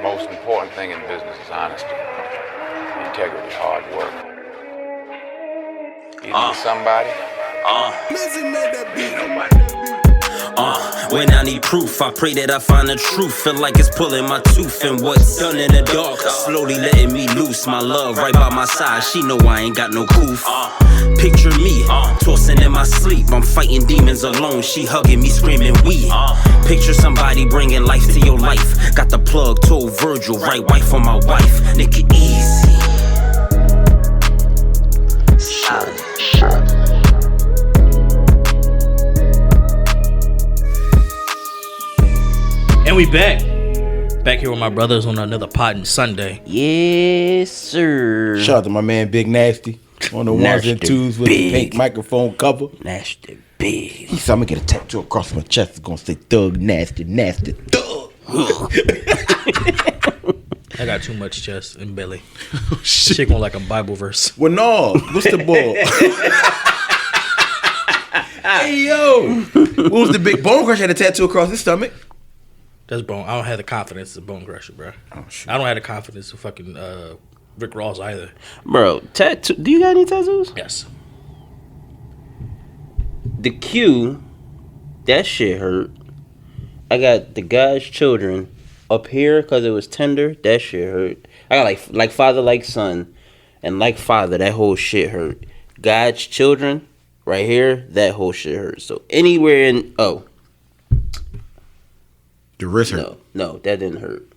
Most important thing in business is honesty, integrity, hard work. You need somebody? When I need proof, I pray that I find the truth. Feel like it's pulling my tooth, and what's done in the dark slowly letting me loose. My love right by my side, she know I ain't got no proof. Picture me, tossing in my sleep. I'm fighting demons alone, she hugging me, screaming we. Picture somebody bringing life to your life. Got the plug, told Virgil, right wife on my wife. Nigga, easy. And we back here with my brothers on another Potting Sunday. Yes, sir. Shout out to my man Big Nasty on the ones and twos with the pink microphone cover. Nasty Big. He said, I'm gonna get a tattoo across my chest. It's gonna say Thug Nasty, Nasty Thug. I got too much chest and belly. Shit going like a Bible verse. Well, no. What's the ball? Hey, yo. What was the big Bone Crusher had a tattoo across his stomach? That's Bone. I don't have the confidence of Bone Crusher, bro. Oh, shit. I don't have the confidence of fucking Rick Ross either. Bro, tattoo. Do you got any tattoos? Yes. The Q, that shit hurt. I got the God's Children up here because it was tender. That shit hurt. I got like father, like son, and like father. That whole shit hurt. God's Children, right here. That whole shit hurt. So anywhere in The wrist hurt. no, that didn't hurt.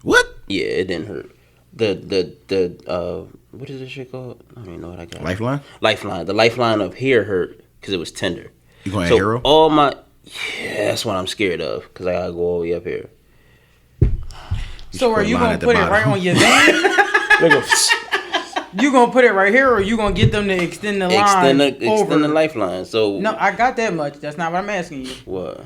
What? Yeah, it didn't hurt. The what is this shit called? I don't even know what I got. Lifeline? Lifeline. The lifeline up here hurt because it was tender. You going So Arrow? all my that's what I'm scared of because I gotta go all the way up here. So are put a you line gonna at the put it bottom. right on your vein? You gonna put it right here, or you gonna get them to extend the line Extend the lifeline. So No, I got that much. That's not what I'm asking you. what?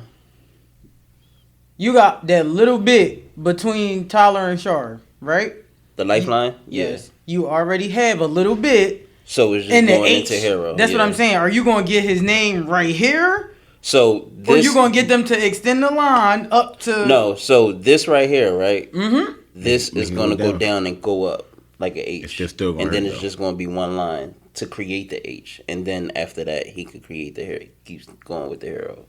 You got that little bit between Tyler and Shar, right? The lifeline? Yes. You already have a little bit So it's just in the going H. into Hero. That's what Yeah. I'm saying. Are you gonna get his name right here, So or this you gonna get them to extend the line up to? No, so this right here, right? Mm-hmm. This is Make it gonna go go down and go up like an H. It's just still gonna and then hurt, it's though. just gonna be one line to create the H. And then after that he could create the hero. He keeps going with the hero.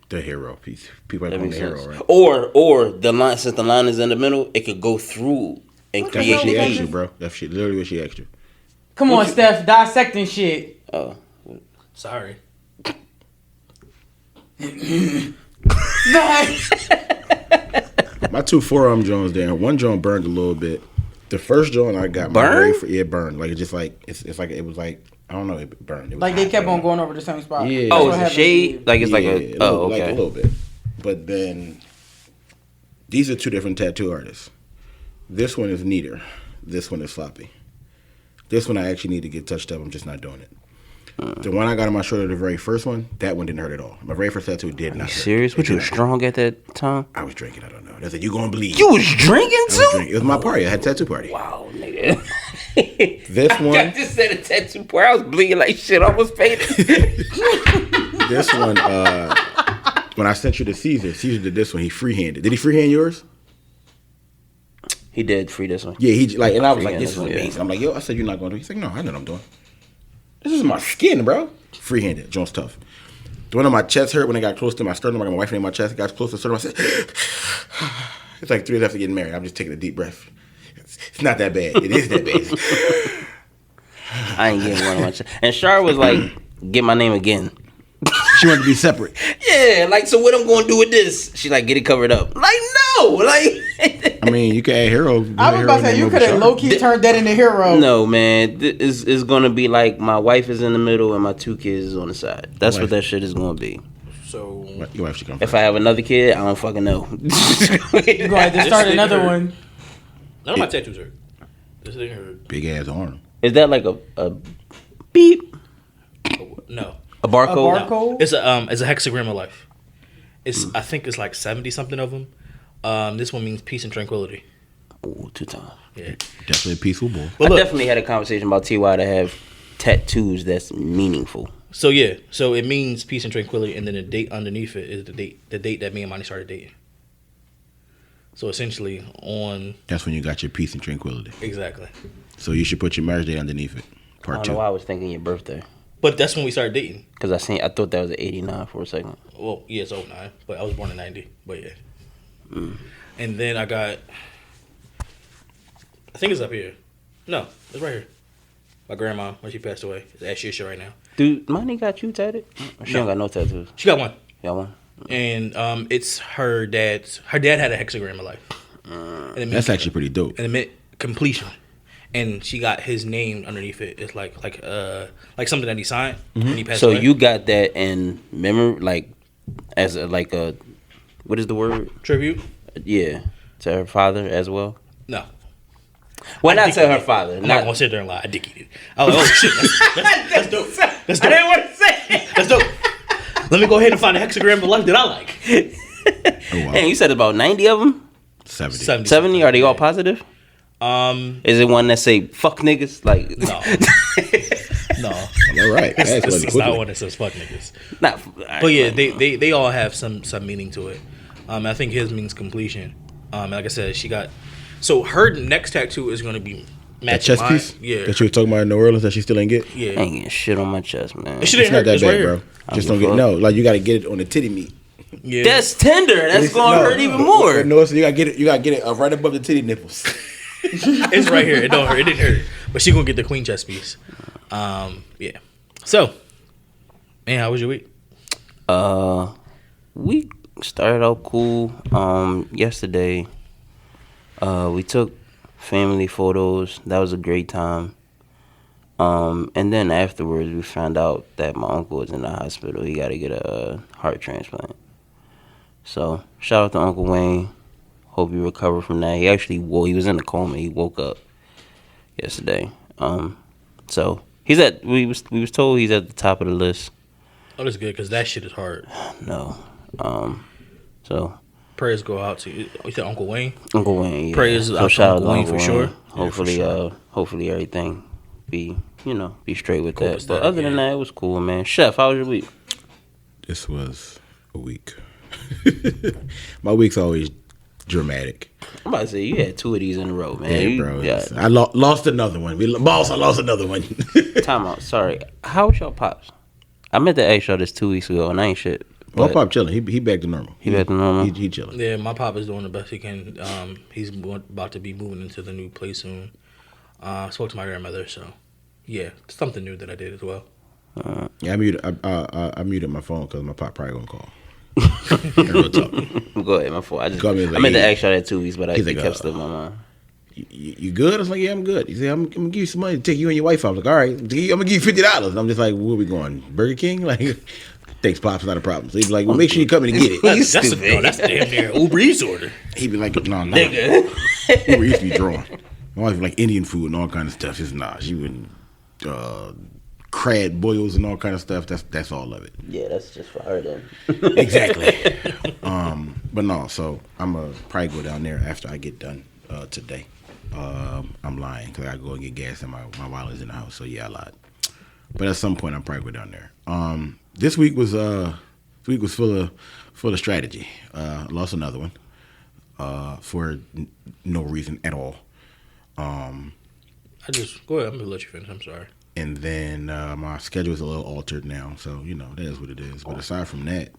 The hero piece. People are That calling makes the sense. hero, right? Or the line, since the line is in the middle, it could go through and What the That's create what she the asked H. you, bro. That's shit. Literally what she asked you. Come on, Steph, dissecting shit. Oh. Sorry. My two forearm joints there. One joint burned a little bit. The first joint I got Burned? it burned. Like it's just like it's like it was like I don't know, it burned. It was Like they hot, kept bro. on going over the same spot. Yeah. That's Oh, what it's a happened shade? to you. Like it's like Yeah, a oh, like okay. a little bit. But then these are two different tattoo artists. This one is neater. This one is sloppy. This one I actually need to get touched up. I'm just not doing it. The one I got on my shoulder, the very first one, that one didn't hurt at all. My very first tattoo did not You hurt. serious? It What, you did was not hurt. strong at that time? I was drinking. I don't know. They said, you gonna bleed. You was drinking I was too? drinking. It was my party. I had a tattoo party. Wow, nigga. This one, I just said a tattoo part. I was bleeding like shit. I was faded. this one, when I sent you to Caesar did this one. He freehanded. Did he freehand yours? He did free this one. Yeah, he like, and I was like, Freehand this is this one, amazing. yeah. I'm like, yo, I said you're not going to do it. He's like, no, I know what I'm doing. This is my skin, bro. Freehanded. Jones tough. The one on my chest hurt when it got close to my sternum. I got my wife in my chest. It got close to the sternum. I said, it's like 3 days after getting married. I'm just taking a deep breath. It's not that bad. It is that bad. I ain't getting one of my And Shar was like, get my name again. She wanted to be separate. Yeah, like, so what I'm going to do with this? She like, get it covered up. Like, no. Like, I mean, you can add Hero. I was about to say you could have low key turned that into Hero. no, man. This is going to be like my wife is in the middle and my 2 kids is on the side. That's Wife. what that shit is going to be. So Your wife should come. If I have another kid, I don't fucking know. You're gonna have to start This another nigga- one. none of my tattoos hurt. This thing hurt. Big ass arm. Is that like a beep? No. A barcode? A barcode? It's a hexagram of life. It's I think it's like 70 something of them. This one means peace and tranquility. Ooh, 2 times. Yeah. Definitely a peaceful boy. But I look, definitely had a conversation about TY to have tattoos that's meaningful. so yeah, so it means peace and tranquility, and then the date underneath it is the date that me and Monty started dating. So essentially, on That's when you got your peace and tranquility. exactly. So you should put your marriage day underneath it. I Part don't 2. know why I was thinking your birthday. But that's when we started dating. Because I thought that was 89 for a second. Well, yeah, it's 09, but I was born in 90. But yeah. And then I got, I think it's up here. No, it's right here. My grandma, when she passed away, is at Shisha right now. Dude, Money got you tatted? She don't got no tattoos. She got one. Got one? And it's her dad's. Her dad had a hexagram of life. And it meant, That's actually pretty dope. and it meant completion. And she got his name underneath it. It's like something that he signed when he passed So away. you got that in memory, like, as a, like a, what is the word? Tribute? Yeah. To her father as well? No. Well, I not think to I her did. father. I'm not Not gonna sit there and lie. I dickied it. I was like, oh shit, that's dope. That's dope. I didn't want to say it. That's dope. Let me go ahead and find a hexagram of life that I like. Oh, wow. And you said about 90 of them? 70. 70? Are they all positive? Is it one that say, fuck niggas? Like, No. No. All right. That's It's not one that says fuck niggas. not, But yeah, they all have some meaning to it. I think his means completion. Like I said, she got. So her next tattoo is gonna be That matching chest mine. piece Yeah. that you were talking about in New Orleans that she still ain't get? I Yeah. ain't getting shit on my chest, man. She It's didn't not hurt. that It's right bad, here. bro. Just give don't a get fuck. no. Like you got to get it on the titty meat. Yeah. That's tender. That's going to hurt even more. No, so you got to get it. You got to get it right above the titty nipples. It's right here. It don't hurt. It didn't hurt. But she gonna get the queen chest piece. Yeah. So, man, how was your week? We started out cool. Yesterday, we took family photos. That was a great time. And then afterwards, we found out that my uncle was in the hospital. He got to get a heart transplant. So, shout out to Uncle Wayne. Hope you recover from that. He actually he was in a coma. He woke up yesterday. So he's we was told he's at the top of the list. Oh, that's good because that shit is hard. No. So Prayers go out to you. You said Uncle Wayne. Uncle Wayne. Yeah. Prayers so out to shout Uncle Wayne for sure. Hopefully, Yeah, for hopefully everything be straight with Cool that. with But that, other than yeah. that, it was cool, man. Chef, how was your week? This was a week. My week's always dramatic. I'm about to say you had 2 of these in a row, man. Yeah, You bro. got- I lost another one. Boss, I lost another one. time out. Sorry. How was your pops? I meant to ask y'all this 2 weeks ago, and I ain't shit. My but pop chilling. He back to normal. He back to normal? He chilling. Yeah, my pop is doing the best he can. He's about to be moving into the new place soon. Spoke to my grandmother, so yeah, something new that I did as well. Yeah, I muted my phone because my pop probably gonna call. Real talk. Go ahead, my fault. Call me I like, meant to hey. ask y'all that 2 weeks, but He's it like, kept slipping my mind. You good? I was like, yeah, I'm good. He said, I'm gonna give you some money to take you and your wife out. I was like, all right, I'm gonna give you $50. And I'm just like, where we going? Burger King? Like, thanks, Pops, not a problem. So he'd be like, well, make sure you come in and get it. That's damn near Uber Eats order. He'd be like, no. Uber Eats be drawn. My wife like Indian food and all kind of stuff. Just she wouldn't crab boils and all kind of stuff. That's all of it. Yeah, that's just for her then. Exactly. But no, so I'm gonna probably go down there after I get done today. I'm lying because I gotta go and get gas and my wallet's in the house. So yeah, I lied. But at some point, I'll probably go down there. This week was full of strategy. Lost another one for no reason at all. I just go ahead. I'm gonna let you finish. I'm sorry. And then my schedule is a little altered now, so that is what it is. But aside from that,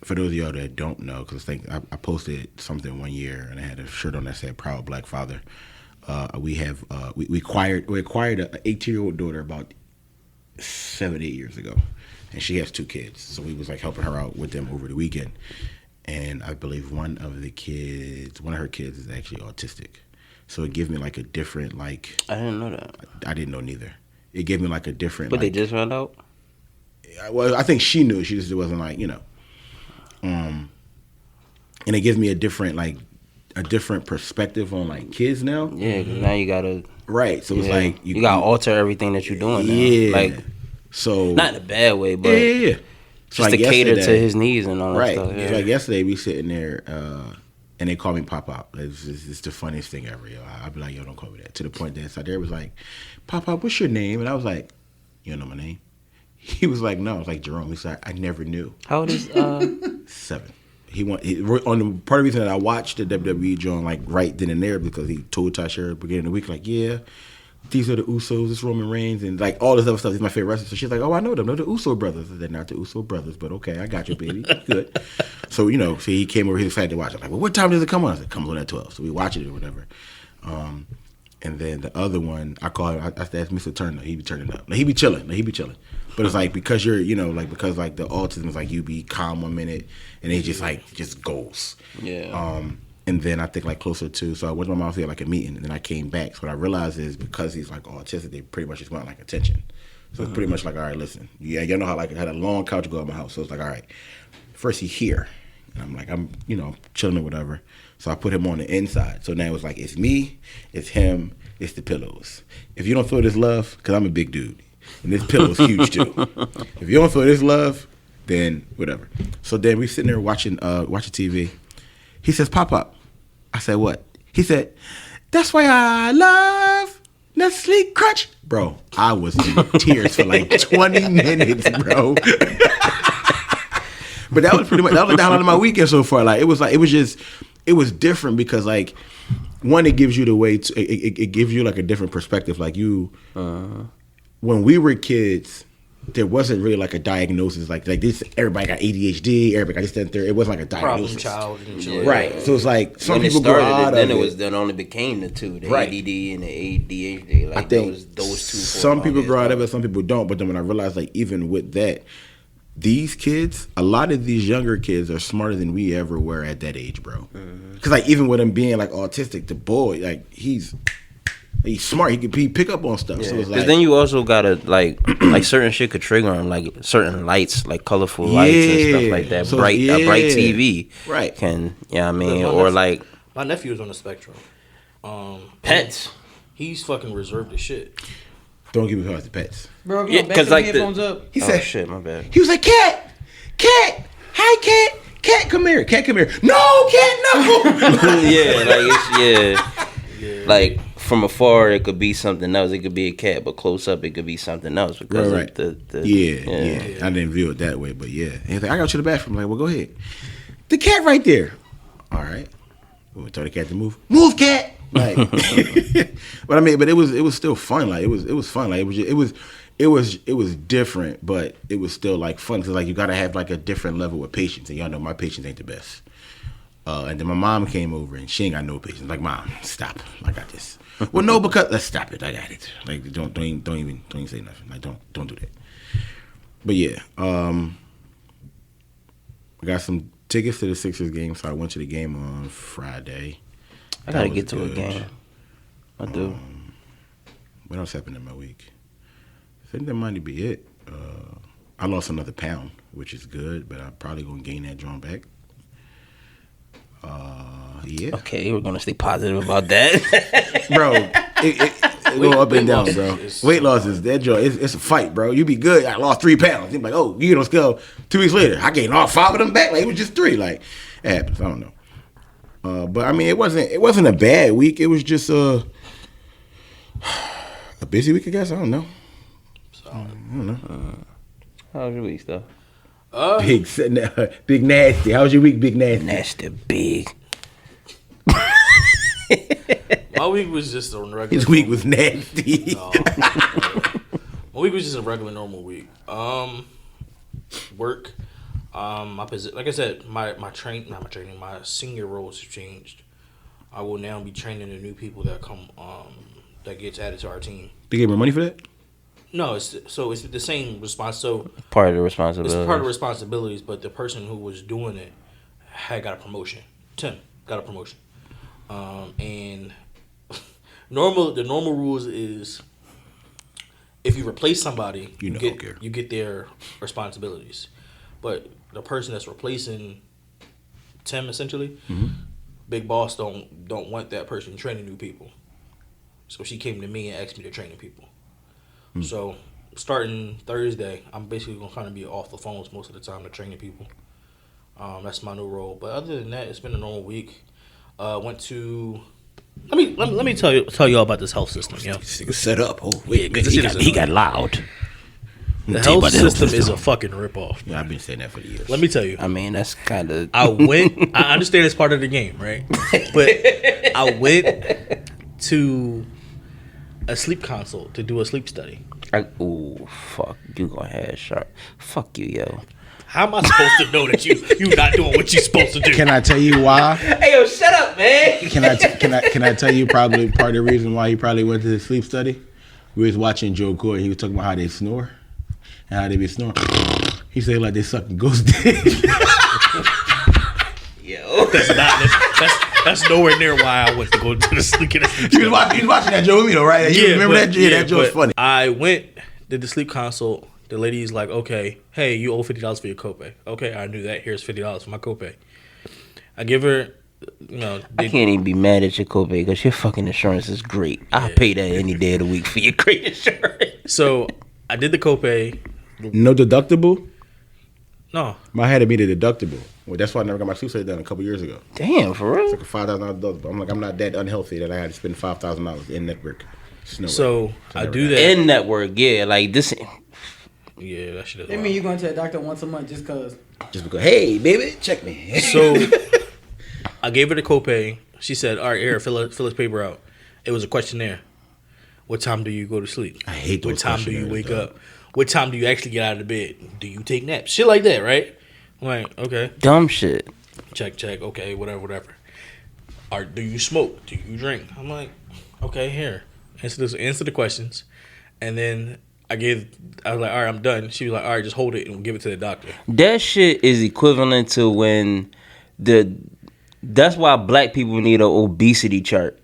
for those of y'all that don't know, because I posted something one year and I had a shirt on that said "Proud Black Father." We acquired an 18-year-old daughter about 7-8 years ago, and she has 2 kids. So we was like helping her out with them over the weekend, and I believe one of her kids is actually autistic. So it gave me like a different like. I didn't know that. I didn't know neither. It gave me like a different. But like, they just found out? well, I think she knew. She just wasn't like and it gives me a different perspective on like kids now. Yeah, because now you gotta. Right. So it's like you gotta alter everything that you're doing now. Yeah. Like, so not in a bad way, but yeah. So just like to cater to yesterday- his needs and all that Right. stuff. It's like yesterday we sitting there and they call me Pop Pop. It's the funniest thing ever. Yo. I'd be like, yo, don't call me that. To the point that Sadair was like, Pop Pop, what's your name? And I was like, you don't know my name? He was like, no. I was like, Jerome. He said, I never knew. How old is 7. on the part of the reason that I watched the WWE joint like right then and there because he told Tasha at the beginning of the week like, yeah, these are the Usos, this Roman Reigns, and like all this other stuff. He's my favorite wrestler. So she's like, oh, I know them. They're the Uso brothers. They're not the Uso brothers, but okay, I got you, baby. Good. So he came over. He was excited to watch. I'm like, well, what time does it come on? I said, it comes on at 12. So we watch it or whatever. And then the other one, I call him. I asked Mr. Turner. He be turning up. Now he be chilling. But it's like because you're, because like the autism is like you be calm 1 minute and it just goes. Yeah. And then I think like closer to, so I went to my mom's here like a meeting, and then I came back. So what I realized is because he's like autistic, they pretty much just want like attention. So it's pretty much like, all right, listen, y'all know how like I had a long couch go at my house. So it's like, all right, first he's here, and I'm like, I'm chilling or whatever. So I put him on the inside. So now it's like it's me, it's him, it's the pillows. If you don't feel this love, because I'm a big dude, and this pillow's huge too. If you don't feel this love, then whatever. So then we sitting there watching TV. He says, "Pop up." I said, "What?" He said, "That's why I love Nestle Crunch." Bro, I was in tears for like 20 minutes, bro. But that was pretty much the highlight of my weekend so far. Like it was different because like one, it gives you the way to it gives you like a different perspective. Like you, when we were kids, there wasn't really like a diagnosis like this. Everybody got ADHD. Everybody got this, that, and third. It wasn't like a diagnosis. Problem child and shit. Right. So it's like some when people it started, grow out then of it was then only became the two, the Right. ADD and the ADHD. Like I think those two. some people grow out of it, some people don't. But then when I realized, like, even with that, these kids, a lot of these younger kids are smarter than we ever were at that age, bro. Because like even with him being like autistic, the boy, like he's smart. He could pick up on stuff. Yeah. So it's Because like, then you also gotta like certain shit could trigger him, like certain lights, like colorful lights and stuff like that. So, A bright TV, Right. Can I mean, Look, or like my nephew is on the spectrum. pets. He's fucking reserved as shit. don't give me hard to pets. Bro, if Yeah, you don't 'cause, back like, your the- headphones up. He Oh said, shit, my bad. he was like, cat, hi, cat, come here, cat, come here. No, cat, no. Yeah, like it's like from afar it could be something else. It could be a cat, but close up it could be something else because Right. of the Yeah. I didn't view it that way, but yeah. And he's like, I got you to the bathroom. I'm like, well, go ahead. The cat right there. All right. We tell the cat to move. Move, cat. Like, but I mean, but it was still fun. Like it was fun. Like it was different, but it was still like fun because like you gotta have like a different level of patience, and y'all know my patience ain't the best. And then my mom came over and she ain't got no patience. Like, Mom, stop. I got this. Well, no, because let's stop it. I got it. Like, don't even say nothing. Like, don't do that. But yeah, I got some tickets to the Sixers game, so I went to the game on Friday. I gotta That get to was a good. game. I do. What else happened in my week? I think that might be it. I lost another pound, which is good, but I'm probably gonna gain that drawing back. Yeah, Okay, we're gonna stay positive about that. bro. It go up and down, loss bro. is- Weight loss is that joy. It's a fight, bro. You be good. I lost 3 pounds. You're like, oh, you get on scale 2 weeks later. I gained all 5 of them back. Like it was just 3. Like it happens. I don't know. But I mean, it wasn't a bad week. It was just a busy week, I guess. I don't know. How was your week, though? Big nasty. How was your week, Big nasty? Nasty big. My week was just a regular. His week was nasty. My week was just a regular normal week. Work. My position, like I said, my senior roles have changed. I will now be training the new people that come that gets added to our team. They gave me money for that? No, it's the same response. So Part of the it's responsibility. part of the responsibilities, but the person who was doing it had got a promotion. Tim got a promotion, and the normal rules is if you replace somebody, You know, okay. you get their responsibilities, but the person that's replacing Tim essentially, Big Boss don't want that person training new people, so she came to me and asked me to train the people. So starting Thursday, I'm basically gonna kind of be off the phones most of the time to training people. That's my new role. But other than that, it's been a normal week. Went to let me tell you all about this health system, yo. This nigga set up. Oh, wait. Yeah, 'cause this shit is He got loud. The health system is a fucking ripoff. Yeah, I've been saying that for years. Let me tell you. I mean, that's kind of. I understand it's part of the game, right? But I went to a sleep consult to do a sleep study. Ooh, fuck. You gonna have sharp. Fuck you, yo. How am I supposed to know that you not doing what you're supposed to do? Can I tell you why? Hey, yo, shut up, man. Can I tell you probably part of the reason why he probably went to the sleep study? We was watching Joe Coy. He was talking about how they snore and how they be snoring. He said like they sucking ghost dick. Yo. That's nowhere near why I went to go to the sleep. He was watching that Joe with me though, right? You remember that? Yeah, that Joe was funny. I went, did the sleep consult. The lady's like, okay, hey, you owe $50 for your copay. Okay, I knew that. Here's $50 for my copay. I give her, I can't even be mad at your copay because your fucking insurance is great. I'll pay that any day of the week for your great insurance. So I did the copay. No deductible? No. I had to meet a deductible. Well, that's why I never got my sleep study done a couple years ago. Damn, for real? It's like a $5,000 deductible. I'm like, I'm not that unhealthy that I had to spend $5,000 in network. So I do that. In network, yeah, like this. Yeah, that shit is They mean you going to the doctor once a month just cause. Just because, hey, baby, check me. So I gave her the copay. She said, all right, here, fill this paper out. It was a questionnaire. What time do you go to sleep? I hate those What time do you wake questionnaires, up? What time do you actually get out of bed? Do you take naps? Shit like that, right? I'm like, okay. Dumb shit. Check. Okay, whatever. Or do you smoke? Do you drink? I'm like, okay, here. Answer the questions. And then I was like, all right, I'm done. She was like, all right, just hold it and we'll give it to the doctor. That shit is equivalent to when that's why black people need an obesity chart.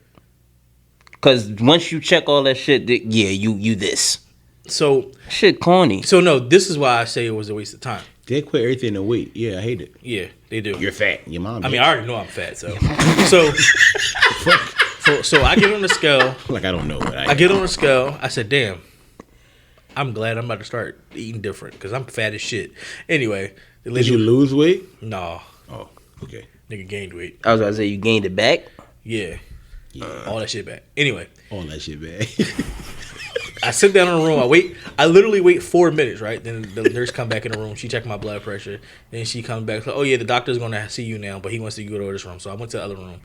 Cause once you check all that shit, you this. So shit corny. So no, this is why I say it was a waste of time. They quit everything to weight. Yeah, I hate it. Yeah, they do. You're fat. Your mom. I mean, I already know I'm fat, so so I get on the scale. Like I don't know what I get on the scale. I said, damn. I'm glad I'm about to start eating different because I'm fat as shit. Anyway, the lady, did you lose weight? No. Oh, okay. Nigga gained weight. I was about to say you gained it back. Yeah. All that shit back. Anyway. All that shit back. I sit down in the room. I literally wait 4 minutes, right? Then the nurse come back in the room. She checked my blood pressure. Then she comes back. Like, oh, yeah, the doctor's going to see you now, but he wants you to go to this room. So I went to the other room.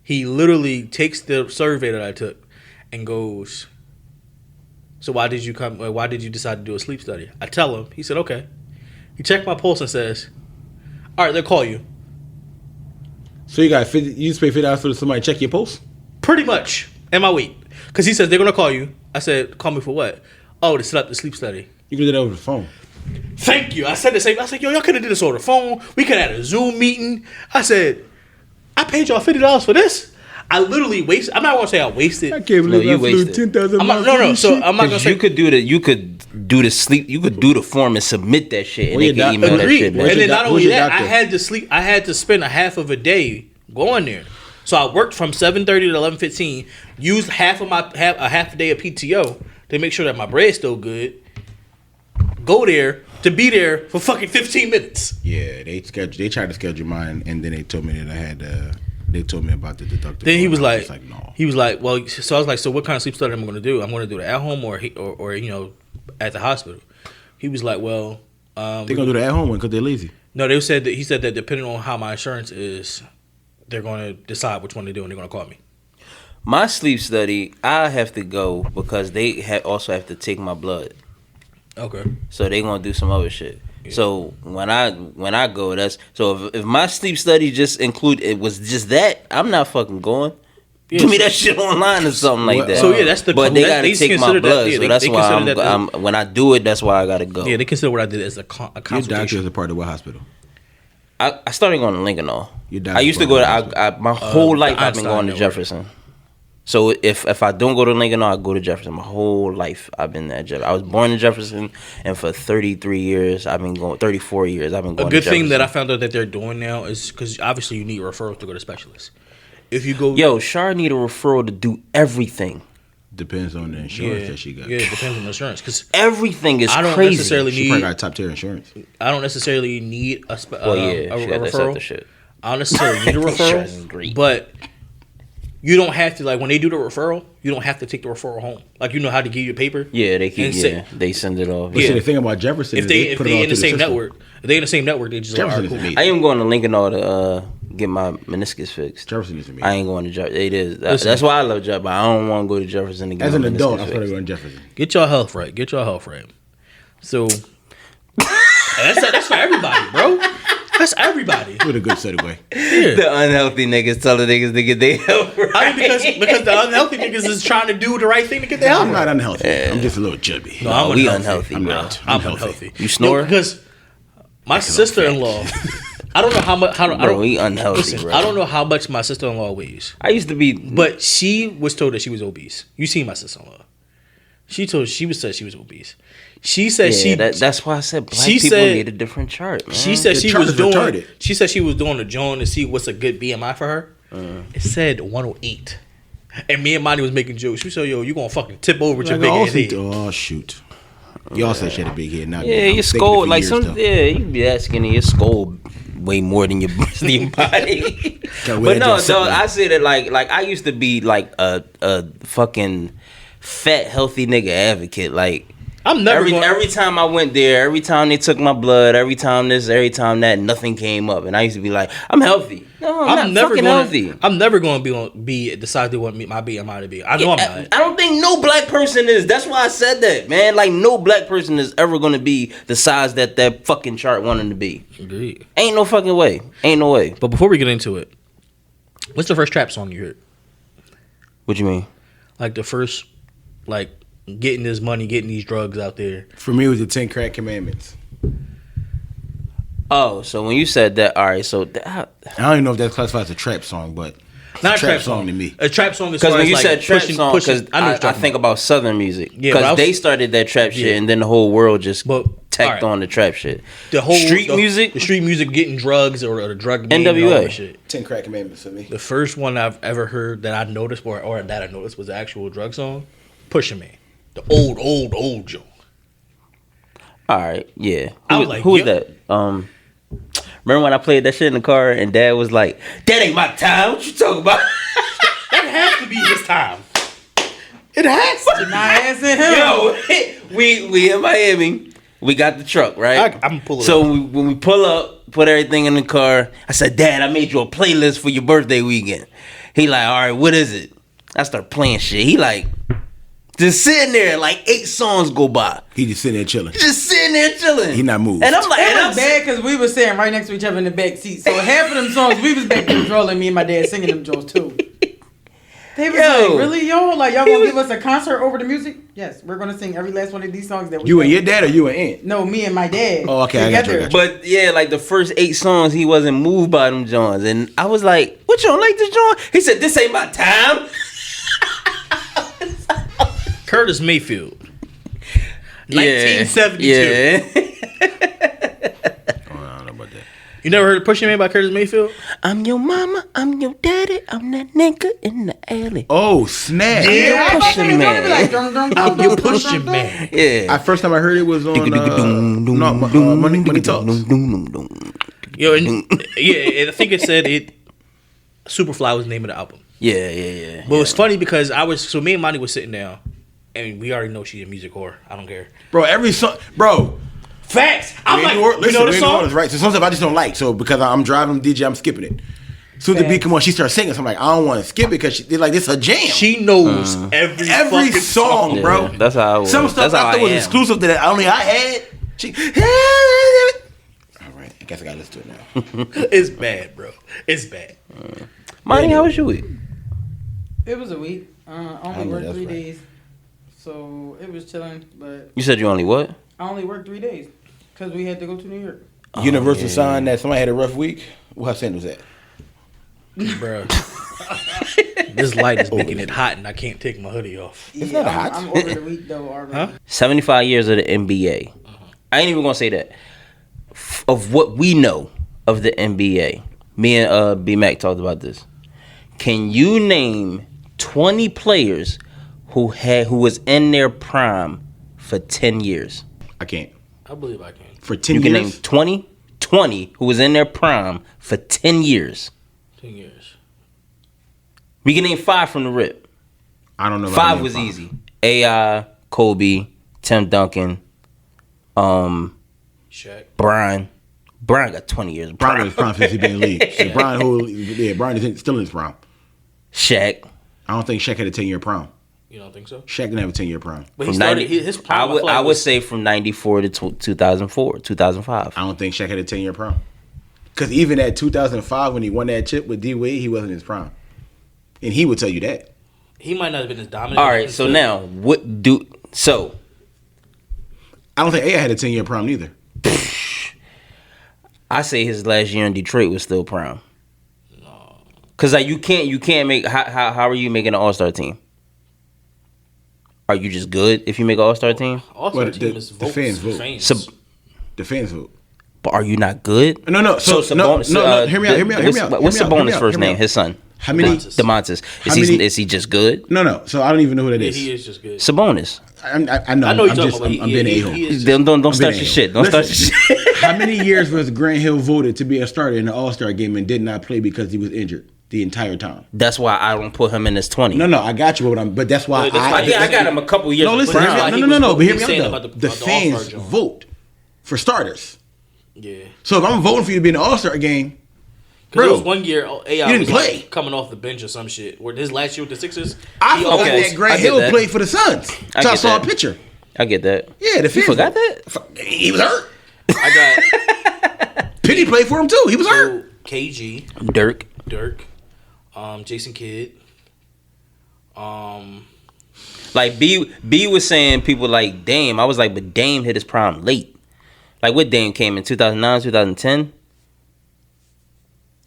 He literally takes the survey that I took and goes, so why did you decide to do a sleep study? I tell him. He said, okay. He checked my pulse and says, all right, they'll call you. So you got 50, you just pay $50 for somebody to check your pulse? Pretty much. And my weight. Because he says, they're going to call you. I said, call me for what? Oh, to set up the sleep study. You can do that over the phone. Thank you. I said the same. I said, yo, y'all could have did this over the phone. We could have had a Zoom meeting. I said, I paid y'all $50 for this. I literally wasted. I'm not going to say I wasted. I can't believe you I flew wasted. 10,000 miles. No. So I'm not going to say. You could do the. You could do the sleep. You could do the form and submit that shit, and Well, they can email that Agreed. shit back. And then not Who's only your that, doctor? I had to sleep. I had to spend a half of a day going there. So I worked from 7:30 to 11:15. Used half a day of PTO to make sure that my bread's still good. Go there to be there for fucking 15 minutes. Yeah, they tried to schedule mine, and then they told me that I had. They told me about the deductible. Then he was like, no. He was like, well, so I was like, so what kind of sleep study am I going to do? I'm going to do it at home or at the hospital. He was like, well, they're gonna do the at home one because they're lazy. No, he said that depending on how my insurance is, they're going to decide which one to do, and they're going to call me. My sleep study, I have to go because they also have to take my blood. Okay. So they gonna do some other shit. Yeah. So when I go, if my sleep study it was just that, I'm not fucking going. Yeah, Give me that shit online or something like that. So yeah, that's the. But they gotta take my blood, so that's why I'm when I do it, that's why I gotta go. Yeah, they consider what I did as a consultation. Your doctor is a part of what hospital? I started going to Lincoln. Your I used to go to my whole life. I've been going to Jefferson. So if I don't go to Lincoln, I go to Jefferson. My whole life I've been at Jefferson. I was born in Jefferson, and for 33 years I've been going. 34 years I've been going. A good to thing that I found out that they're doing now is because obviously you need referrals to go to specialists. If you go, Shar need a referral to do everything. Depends on the insurance that she got. Yeah, it depends on the insurance because everything is I don't crazy. necessarily She probably got top tier insurance. I don't necessarily need a she got that referral. shit. I don't necessarily need a referral, but you don't have to, like, when they do the referral, you don't have to take the referral home. Like, you know how to give you a paper. Yeah, they keep. And Yeah, say- they send it off. But Yeah. see, the thing about Jefferson If is they put it all in the through same system. network, if they in the same network, they just like, all Jefferson right, is cool. amazing. I am going to Lincoln to get my meniscus fixed. Jefferson is amazing. I ain't going to Jefferson. It is. Listen. That's why I love Jefferson. But I don't want to go to Jefferson to get As my an adult, meniscus I started fixed. going to Jefferson. Get your health right. Get your health right. So that's for everybody, bro. That's everybody. With a good segue. The unhealthy niggas telling niggas to get their health right. I mean, because the unhealthy niggas is trying to do the right thing to get their health I'm not right. unhealthy. I'm just a little chubby. No, I'm we unhealthy. unhealthy, I'm bro. not. I'm Unhealthy. unhealthy. You snore? Because my sister-in-law, I don't know how much. Bro, we unhealthy, Listen, bro. I don't know how much my sister-in-law weighs, I used to be, but she was told that she was obese. You see my sister-in-law. She said she was obese. She said that's why I said black she people said- need a different chart, man. She said The she chart was is doing. retarded. She said she was doing a joint to see what's a good BMI for her. It said 108, and me and Monty was making jokes. She said, "Yo, you gonna fucking tip over with your big ass head." Oh shoot! Y'all said she had a big head. Not Yeah, me. I'm your thinking it skull for like years, some. though. Yeah, you be that skinny. Your skull way more than your your body. Gotta wear But that no, joint so separate. I say that like I used to be like a fucking fat healthy nigga advocate. Like I'm never going. every time I went there, every time they took my blood, every time this, every time that, nothing came up, and I used to be like, I'm healthy. No, I'm not never fucking going. healthy. I'm never going to be decide they want me my BMI to be. I know I'm I not. don't think no black person is. That's why I said that, man. Like no black person is ever gonna be the size that fucking chart wanted to be. Agreed. Ain't no fucking way. Ain't no way. But before we get into it, what's the first trap song you heard? What you mean? Like the first, like getting this money, getting these drugs out there. For me, it was the 10 Crack Commandments. Oh, so when you said that, all right. So I don't even know if that's classified as a trap song, but it's Not a trap song to me. A trap song is because when you said trap song, because I I think about Southern music. Yeah, but I Because was- they started that trap shit, Yeah. and then the whole world just But, tacked alright. on the trap shit. the whole street music. the street music, getting drugs or the drug game and all NWA. that shit. 10 Crack Commandments for me. The first one I've ever heard that I noticed or that I noticed was the actual drug song, Pusha Man, the old Joe. All right, yeah. I Who, was like, who was yeah. that? Remember when I played that shit in the car and Dad was like, "That ain't my time. What you talking about?" That has to be his time. It has to. Not asking him. Yo, we in Miami. We got the truck, right? I'm pulling So up. when we pull up, put everything in the car. I said, "Dad, I made you a playlist for your birthday weekend." He like, "All right, what is it?" I start playing shit. He like, just sitting there, like 8 songs go by. He just sitting there chilling. Just sitting there chilling. He not moved. And I'm like, It and was I'm bad because we was sitting right next to each other in the back seat. So half of them songs we was back controlling, me and my dad singing them Jones too. They was Yo. like, really, yo? Like, y'all gonna give us a concert over the music? Yes, we're gonna sing every last one of these songs that we You and know. your dad or you and Aunt? No, me and my dad. Oh, okay, I got you, I got you. But yeah, like the first 8 songs, he wasn't moved by them Johns, and I was like, "What, you don't like this John?" He said, "This ain't my time." Curtis Mayfield. Yeah. 1972. Yeah. Oh, I don't know about that. You never heard of Pushing Man by Curtis Mayfield? I'm your mama, I'm your daddy, I'm that nigga in the alley. Oh, snap. Yeah, I'm Pushing fucking Man. be like, dum, dum, dum, I'm dum, your dum, Pushing dum, dum. Man. Yeah. First time I heard it was on Money Talks. Yo, and, yeah, and I think it said it. Superfly was the name of the album. Yeah. But it was funny because me and Monty was sitting down, and we already know she's a music whore. I don't care. Bro, every song, bro. Facts. I'm like, Listen, you know the we in New song? Orleans, right? So some stuff I just don't like. So because I'm driving DJ, I'm skipping it. As soon as the beat come on, she starts singing. So I'm like, I don't want to skip it because they're like, this is a jam. She knows every Every fucking song, song, bro. Yeah, that's how I was. Some stuff That's how I thought I was am. exclusive that only I had. She. All right, I guess I gotta listen to it now. It's bad, bro. It's bad. Monty, how was your week? It was a week. I Only know worked that's 3 right. days. So it was chilling, but You said you only what? I only worked 3 days because we had to go to New York. Universal sign that somebody had a rough week. What saying was that? Bro. This light is making it hot, and I can't take my hoodie off. It's Yeah, not hot. I'm over the week though already. Huh? 75 years of the NBA. I ain't even gonna say that. Of what we know of the NBA, me and B Mac talked about this. Can you name 20 players who was in their prime for 10 years? I can't. I believe I can. For 10 You can years. name 20 who was in their prime for 10 years. 10 years. We can name 5 from the rip. I don't know. 5 was easy. AI, Kobe, Tim Duncan, Shaq. Brian. Brian got 20 years. of Brian prime. was prime since he been in the league. So Brian is still in his prime. Shaq. I don't think Shaq had a 10-year prime. You don't think so? Shaq didn't have a 10-year prime. But he From started 90 his prime. I would say from 94 to 2004, 2005. I don't think Shaq had a 10-year prime. Because even at 2005, when he won that chip with D Wade, he wasn't in his prime, and he would tell you that. He might not have been as dominant. All right, so now I don't think AI had a 10-year prime neither. I say his last year in Detroit was still prime. Cause like you can't make how are you making an All-Star team? Are you just good if you make an All-Star team? All-Star Well, team the is votes. fans vote. Fans. The fans vote. But are you not good? No. So Sabonis, no. Hear me out. What's Sabonis' first name? His son, How many? Demontis. Demontis. Is he just good? No. So I don't even know who that Yeah, is. he is just good. Sabonis. I know. I know I'm you're just. talking about. I'm being an a-hole. He is just- Don't start being your a- shit. Don't start your Listen. shit. How many years was Grant Hill voted to be a starter in the All-Star game and did not play because he was injured the entire time? That's why I don't put him in his 20. No, I got you, but that's why Yeah, that's why- I got him a couple years. No, listen, But hear that's me why out. he No, was but hear voting- me saying out about though. the The All-Star fans joint. vote for starters. Yeah. So if I'm voting for you to be in the All-Star game, Because there bro, was one year AI you didn't was play. like coming off the bench or some shit. Or his last year with the Sixers, I he forgot almost- that Grant I get Hill that. played for the Suns. I So I get saw a that. picture. I get that. Yeah, the You fans forgot vote. that? He was hurt. I Penny played for him too. He was got hurt. so KG, Dirk. Jason Kidd. Like B was saying, people like Dame. I was like, but Dame hit his prime late. Like what Dame came in 2009, 2010.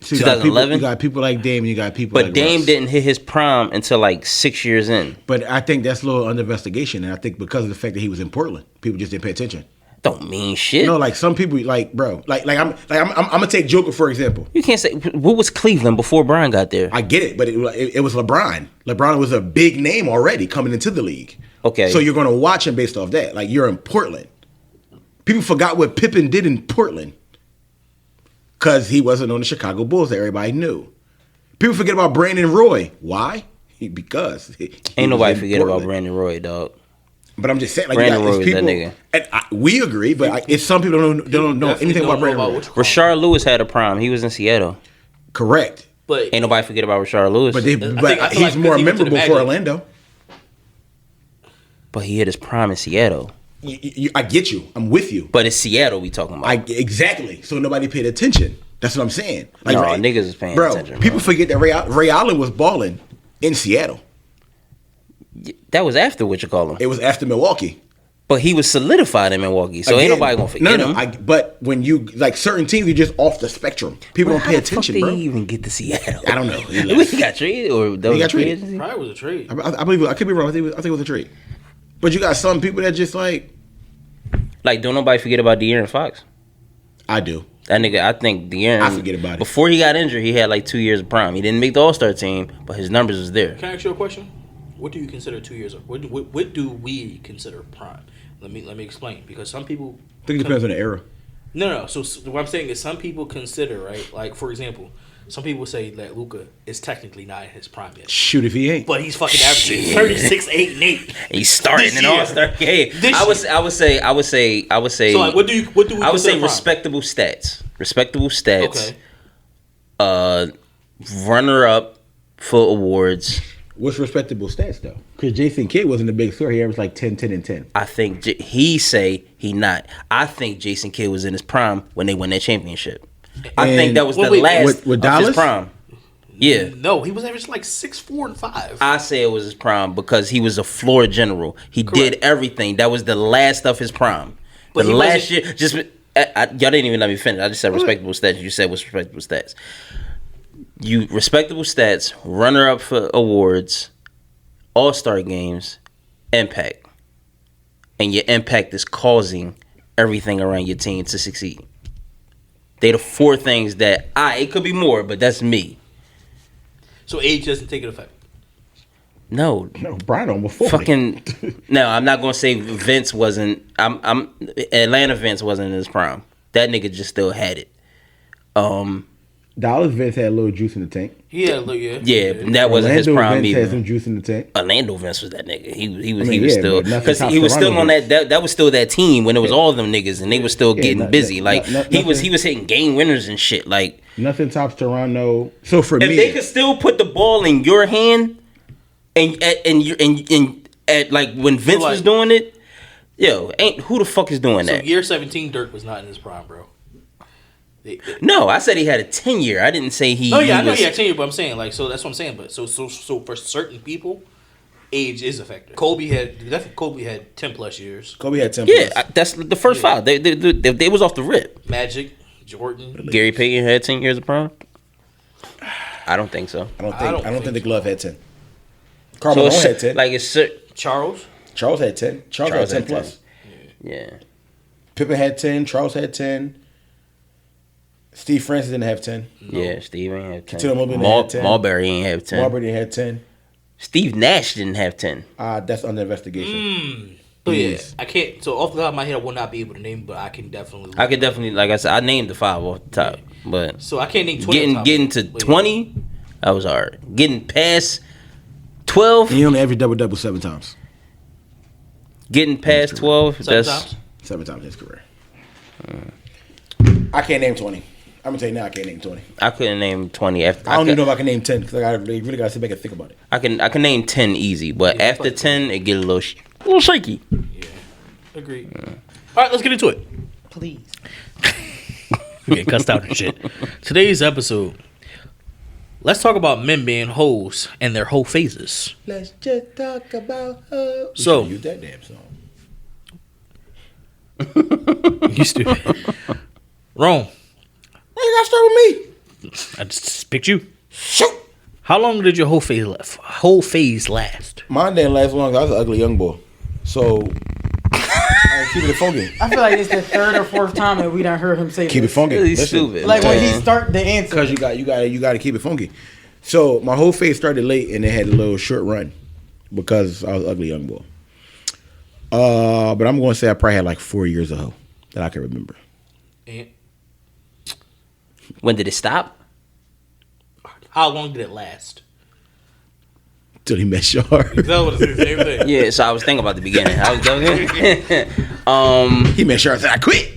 So you got people- 2011? You got people like Dame and you got people But like Dame Russ. didn't hit his prime until like 6 years in. But I think that's a little under investigation, and I think because of the fact that he was in Portland, people just didn't pay attention. Don't mean shit. No, like some people, like bro, I'm gonna take Joker for example. You can't say what was Cleveland before Brian got there. I get it, but it was LeBron. LeBron was a big name already coming into the league. Okay. So you're gonna watch him based off that. Like you're in Portland. People forgot what Pippen did in Portland because he wasn't on the Chicago Bulls that everybody knew. People forget about Brandon Roy. Why? Because he Ain't was nobody in forget Portland. about Brandon Roy, dog. But I'm just saying, like, Brandon it's Roy was that people, nigga. and we agree, but it's some people don't know Definitely anything don't about Brandon know Roy. what you call him. Rashard Lewis had a prime. He was in Seattle. Correct, But Ain't nobody forget about Rashard Lewis. but I feel he's like more because he went to the memorable Magic. for Orlando. But he hit his prime in Seattle. I get you. I'm with you. But it's Seattle we talking about. Exactly. So nobody paid attention. That's what I'm saying. Like, No, niggas is paying attention, bro. People forget that Ray Allen was balling in Seattle. That was after what you call him. It was after Milwaukee. But he was solidified in Milwaukee, so ain't Again, nobody gonna forget no, him. but when you like certain teams, you're just off the spectrum. People don't How pay the fuck attention, did bro. he even get to Seattle? I don't know. He We left. got traded, or that was got a free traded. agency? probably was a trade. I believe I could be wrong. I think it was a trade. But you got some people that just like Like, don't nobody forget about De'Aaron Fox. I do. That nigga, I think De'Aaron. I forget about it. Before he got injured, he had like 2 years of prime. He didn't make the All-Star team, but his numbers was there. Can I ask you a question? What do you consider 2 years of? What do we consider prime? Let me explain, because some people. I think it depends on the era. No. So what I'm saying is, some people consider, right? Like, for example, some people say that Luka is technically not in his prime yet, Shoot if he ain't. but he's fucking averaging 36, 8, and 8. He's starting This an year. All-Star game. This I would say. So like, what do we? I would say consider prime? respectable stats. Respectable stats. Okay. Runner up for awards. What's respectable stats though? Because Jason Kidd wasn't a big scorer. He averaged like 10, 10, and 10. I think he say he not. I think Jason Kidd was in his prime when they won that championship. I And- think that was Wait, the wait, last with of Dallas? his prime. Yeah. No, he was averaging like 6, 4, and 5. I say it was his prime because he was a floor general. He did everything. That was the last of his prime. But The he last wasn't- year, y'all didn't even let me finish. I just said respectable stats. You said what's respectable stats. You respectable stats, runner up for awards, All-Star games, impact. And your impact is causing everything around your team to succeed. They the 4 things that it could be more, but that's me. So age doesn't take an effect. No, No, Brian almost 40. fucking no, I'm not gonna say Vince wasn't. I'm Atlanta Vince wasn't in his prime. That nigga just still had it. Dallas Vince had a little juice in the tank. Yeah, look, yeah. Yeah, that wasn't his Orlando prime Vince had either. some juice in the tank. Orlando Vince was that nigga. He was I mean, he was yeah, still but nothing because tops he was still Toronto on that was still that team when it was all of them niggas and they were still Yeah, getting not- busy. Like not- he was nothing- he was hitting game winners and shit. Like Nothing tops Toronto. So for if me, they could still put the ball in your hand and at like when Vince was like- doing it, yo, ain't who the fuck is doing So that? year 17, Dirk was not in his prime, bro. No, I said he had a 10-year. I didn't say he. No, yeah, I he know was, he had tenure, but I'm saying like, so that's what I'm saying. But so for certain people, age is a factor. Kobe had 10+ years. Kobe had 10. Yeah, plus. that's the first five. They was off the rip. Magic, Jordan, Gary Payton had 10 years of prime. I don't think so. I don't don't think the think glove had 10. So Carmelo it's had 10. like it's Charles. Charles had 10. Charles had 10 plus. Yeah. Pippen had 10. Charles had 10. Steve Francis didn't have 10. Yeah, Steve ain't have 10. Tito Mobley didn't have 10. Marbury ain't have 10. Marbury had 10. Steve Nash didn't have 10. That's under investigation. But yeah, Yes. I can't. So off the top of my head, I will not be able to name, but I can definitely. I could definitely, like I said, I named the 5 off the top. But So I can't name 20. getting to 20, that was hard. Getting past 12, And he only averaged double 7 times. getting past 12, Seven that's... times? 7 times in his career. I can't name 20. I'm gonna tell you now, I can't name 20. I couldn't name 20 after. I don't even know if I can name 10 because I really gotta sit back and think about it. I can name 10 easy, but after 10, it get a little shaky. Yeah, agreed. All right, let's get into it. Please. We get cussed out and shit. Today's episode. Let's talk about men being hoes and their hoe phases. Let's just talk about her. So- Use that damn song. You stupid. Rome, Why you gotta start with me? I just picked you. Shoot. How long did your whole phase last? Mine didn't last long. I was an ugly young boy, so I keep it funky. I feel like it's the third or fourth time that we done heard him say Keep it this. funky. Really Listen. stupid. Like when he man. start the answer. Because you got to keep it funky. So my whole phase started late, and it had a little short run because I was an ugly young boy. But I'm going to say I probably had like 4 years of hoe that I can remember. And When did it stop? how long did it last? Till he met Shar. That was the same thing. Yeah, so I was thinking about the beginning. He met Shar and said, I quit.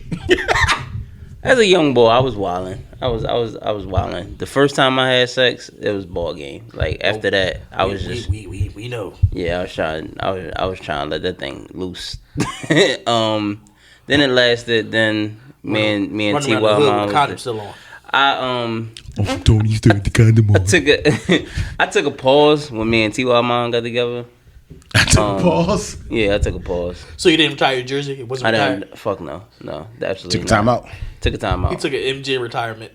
As a young boy, I was wilding. I was wilding. The first time I had sex, it was ball game. Like after that, I was just we know. yeah. I was trying to let that thing loose. Then it lasted. Then me and Running T.Y. around the hood mom with was condom the- still on. I Tony, you still got the condom on. I took a pause when me and T.Y. mom got together. I took a pause. Yeah, I took a pause. So you didn't retire your jersey? It wasn't I retired? didn't. Fuck no, absolutely. Took a time out. Took a time out. He took an MJ retirement.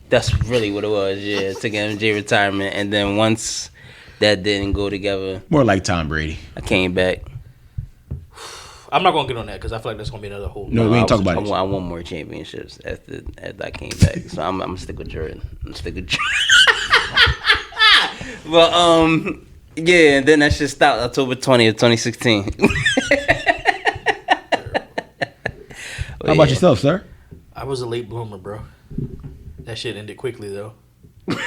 That's really what it was. Yeah, took an MJ retirement, and then once that didn't go together, More like Tom Brady. I came back. I'm not gonna get on that because I feel like that's gonna be another whole. No, we ain't talking about it. I won more championships after I came back, so I'm gonna stick with Jordan. But yeah, and then that shit stopped October 20th, 2016. How about yourself, sir? I was a late bloomer, bro. That shit ended quickly though. That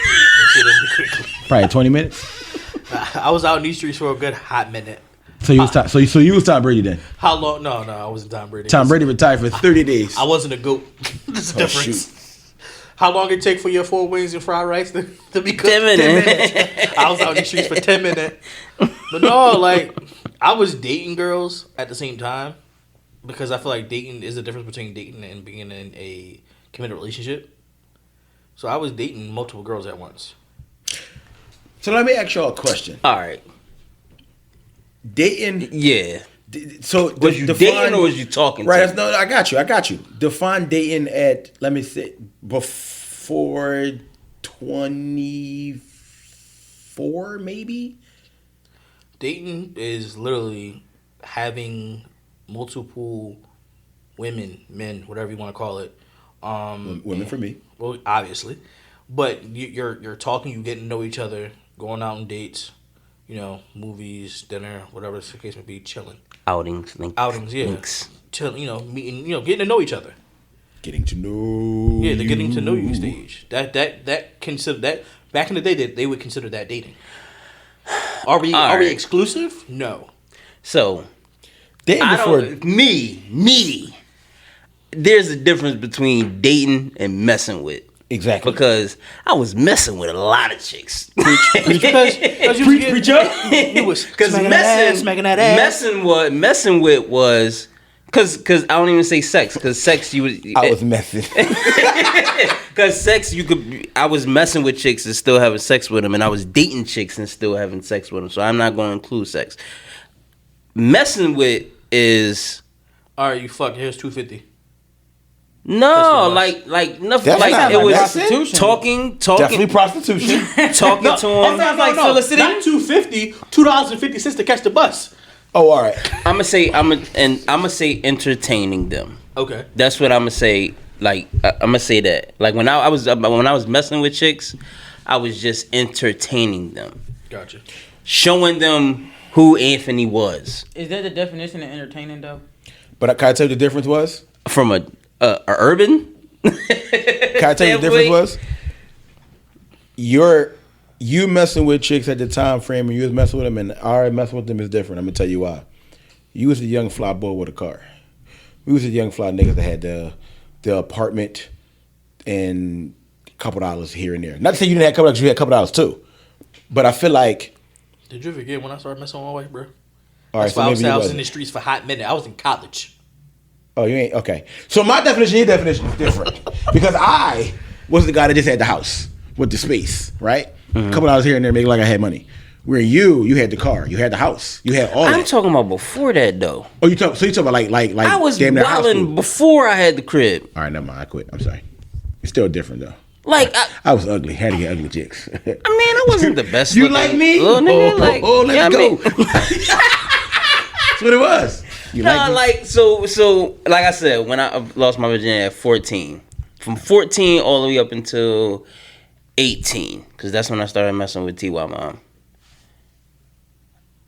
shit ended quickly. Probably 20 minutes. I was out in these streets for a good hot minute. So you was Tom, so you was Tom Brady then. How long? No, I wasn't Tom Brady. Tom Brady retired for 30 days. I wasn't a goat. There's a difference. How long it take for your 4 wings and fried rice to be cooked? 10 minutes. I was out in the streets for 10 minutes. But no, like, I was dating girls at the same time because I feel like dating is the difference between dating and being in a committed relationship. So I was dating multiple girls at once. So let me ask y'all a question. All right. Dating. Yeah. So Was you dating or was you talking? Right. To? That's, no, I got you. Define dating at, let me say, before 24, maybe? Dating is literally having multiple women, men, whatever you want to call it. Women for me. Well, obviously, but you're talking, you getting to know each other, going out on dates, you know, movies, dinner, whatever the case may be, chilling. Outings, Outings, yeah. links. Chilling, you know, meeting, you know, getting to know each other. Getting to know. Yeah, the getting to know you stage. That consider that back in the day that they would consider that dating. Are we right. exclusive? No. So Dating I before. don't. Me. There's a difference between dating and messing with. Exactly. Because I was messing with a lot of chicks. Because you was Because smacking that ass. messing with was because I don't even say sex because sex I was messing. because sex I was messing with chicks and still having sex with them, and I was dating chicks and still having sex with them. So I'm not going to include sex. Messing with is All right, you fuck. Here's $250. no That's like nothing That's like not it like was prostitution. talking Definitely prostitution. talking to That him. sounds like soliciting. Not $250. $2.50 to catch the bus. Oh, all right. I'm gonna say entertaining them. Okay. That's what I'm gonna say. Like I'm gonna say that. Like when I was messing with chicks, I was just entertaining them, Gotcha. showing them who Anthony was Is that the definition of entertaining though? But can I tell you the difference was? from a urban. Can I tell you the difference was? You messing with chicks at the time frame and you was messing with them and I messing with them is different. I'm gonna tell you why. You was a young fly boy with a car. We was a young fly niggas that had the apartment and a couple dollars here and there. Not to say you didn't have a couple dollars, you had a couple dollars too. But I feel like Did you forget when I started messing with my wife, bro? all right, That's so why I maybe was, you in wasn't. the streets for a hot minute. I was in college. Oh, you ain't okay. So my definition, your definition is different because I was the guy that just had the house with the space, right? A couple dollars here and there, make it like I had money. Where you had the car, you had the house, you had all I'm that. talking about before that though. Oh, you talk about like I was damn near house wilding food. before I had the crib. All right, never mind. I quit. I'm sorry. It's still different though. Like I was ugly. Had to get ugly chicks. I wasn't the best. You looking like me? little nigga, like, let's yeah, I go. mean- That's what it was. You No, like me? like so like I said, when I lost my virginity at 14, from 14 all the way up until 18, because that's when I started messing with TY mom.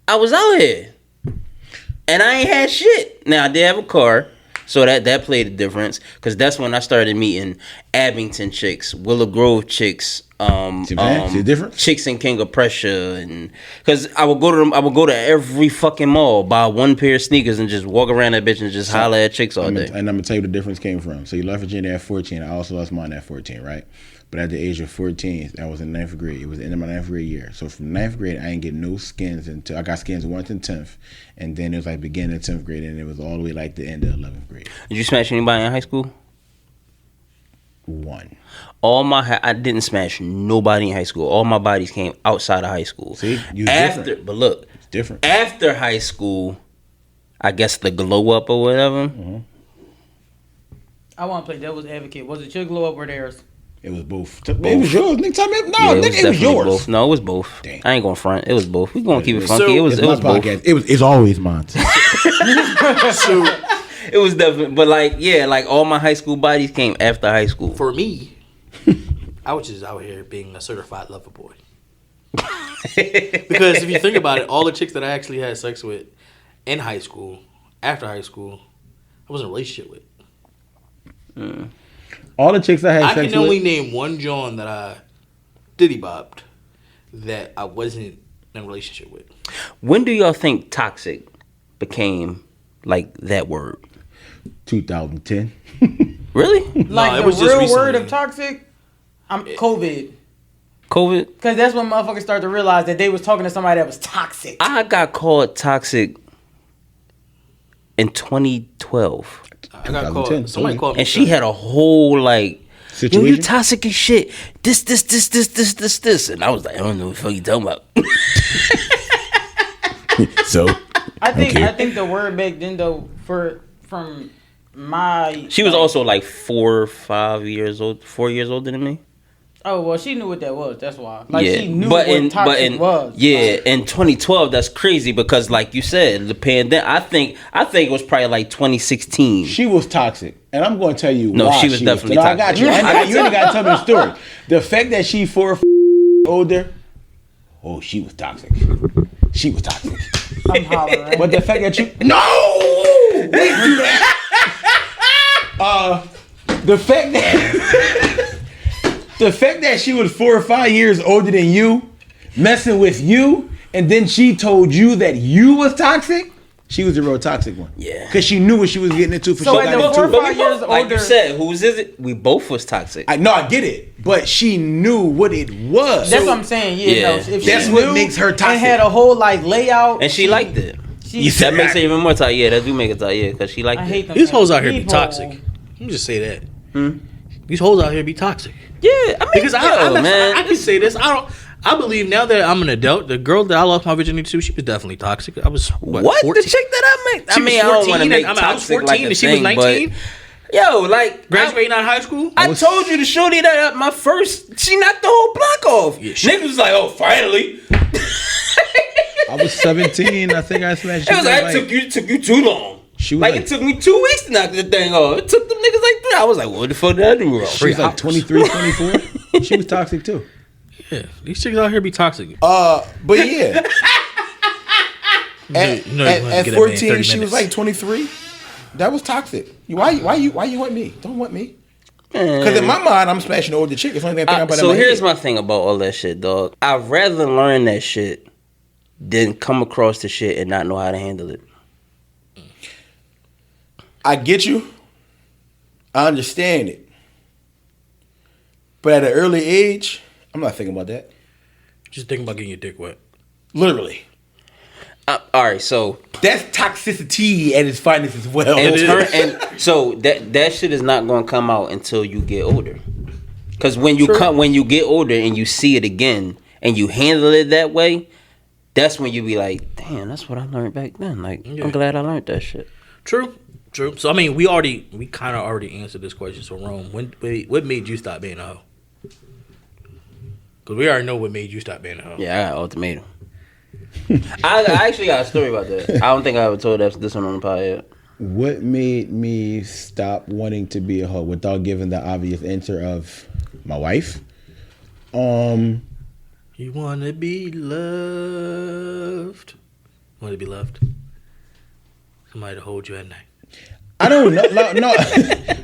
I was out here, and I ain't had shit. Now I did have a car, so that played a difference, because that's when I started meeting Abington chicks, Willow Grove chicks, See what I'm saying? See the difference? chicks in King of Prussia, and because I would go to every fucking mall, buy one pair of sneakers, and just walk around that bitch and just holler at chicks all day. And I'm gonna tell you where the difference came from. So you left Virginia at 14. I also lost mine at 14, right? But at the age of 14, I was in 9th grade. It was the end of my 9th grade year. So from 9th grade, I didn't get no skins until I got skins 1st and 10th. And then it was like beginning of 10th grade, and it was all the way like the end of 11th grade. Did you smash anybody in high school? One. I didn't smash nobody in high school. All my bodies came outside of high school. See? You after, different. but look, It's different. after high school, I guess the glow up or whatever. Mm-hmm. I want to play devil's advocate. Was it your glow up or theirs? It was both. It was yours. Nigga, tell me. No, nigga, it was definitely yours. Both. No, it was both. Damn. I ain't gonna front. It was both. We gonna keep it So, funky. It was It's my both. podcast. It's always mine. So It was definitely, but like, yeah, like all my high school bodies came after high school. for me, I was just out here being a certified lover boy. Because if you think about it, all the chicks that I actually had sex with in high school, after high school, I was in a relationship with. All the chicks I had I sex can only with. name one John that I diddy bopped that I wasn't in a relationship with. When do y'all think toxic became like that word? 2010. Really? Like it the was just real word recently. of toxic? COVID. COVID? Because that's when motherfuckers started to realize that they was talking to somebody that was toxic. I got called toxic in 2012. I got 2010, called. Somebody told called me. And she had a whole like, yo, you Situation? toxic as shit. This. And I was like, I don't know what the fuck you talking about. So I think Okay. I think the word back then though from my She was also like 4 or 5 years old, 4 years older than me. Oh well, she knew what that was. That's why. Like yeah, she knew what toxic was. Yeah, in 2012, that's crazy because, like you said, the pandemic. I think it was probably like 2016. she was toxic, and I'm going to tell you. No, why she was definitely No, I got toxic. you. You ain't got to tell me the story. The fact that she 4 older. Oh, she was toxic. She was toxic. I'm hollering. But the fact that you no, we do that. The fact that she was 4 or 5 years older than you, messing with you, and then she told you that you was toxic. She was the real toxic one. Yeah. Because she knew what she was getting into. So at the 4 or 5 years Like older, you said, whose is it? We both was toxic. I get it, but she knew what it was. that's what I'm saying. Yeah, Yeah. no, if That's she what knew makes her toxic. and had a whole like layout, And she liked it. She, That makes it even more toxic. Yeah, that do make it toxic. Yeah, because she liked I it. hate them. These hoes out here be people. toxic. Let me just say that. These hoes out here be toxic. Yeah, I mean, Because man. I can say this. I believe now that I'm an adult, the girl that I lost my virginity to, she was definitely toxic. I was what? 14? The chick that I met? She I mean, was I don't 14 want to make and- I was toxic 14 like a and she was thing, 19. but yo, like Graduating out of high school. I told you the shorty that my first, she knocked the whole block off. Yeah, Niggas was like, oh, finally. I was 17. I think I smashed. It was like, it took you too long. She was Like, like- it took me 2 weeks to knock the thing off. It took them niggas like 3. I was like, what the fuck did I do wrong? She was like 23, 24. She was toxic too. Yeah, these chicks out here be toxic. But yeah. At You know you wanna get that man 14, 30 she was minutes. like 23. That was toxic. Why you want me? Don't want me. Because in my mind, I'm smashing the older chick. It's the only thing I think about. So in my here's head. my thing about all that shit, dog. I'd rather learn that shit than come across the shit and not know how to handle it. I get you. I understand it. But at an early age, I'm not thinking about that. Just thinking about getting your dick wet. Literally. All right, so That's toxicity at its finest as well. and so that shit is not gonna come out until you get older. Cause when you get older and you see it again and you handle it that way, that's when you be like, damn, that's what I learned back then. Like, Yeah. I'm glad I learned that shit. True. So I mean, we kind of already answered this question. So Rome, what made you stop being a hoe? Because we already know what made you stop being a hoe. Yeah, I got ultimatum. I actually got a story about that. I don't think I ever told this one on the pod yet. What made me stop wanting to be a hoe without giving the obvious answer of my wife? You wanna be loved? Want to be loved? Somebody to hold you at night. I don't know. No.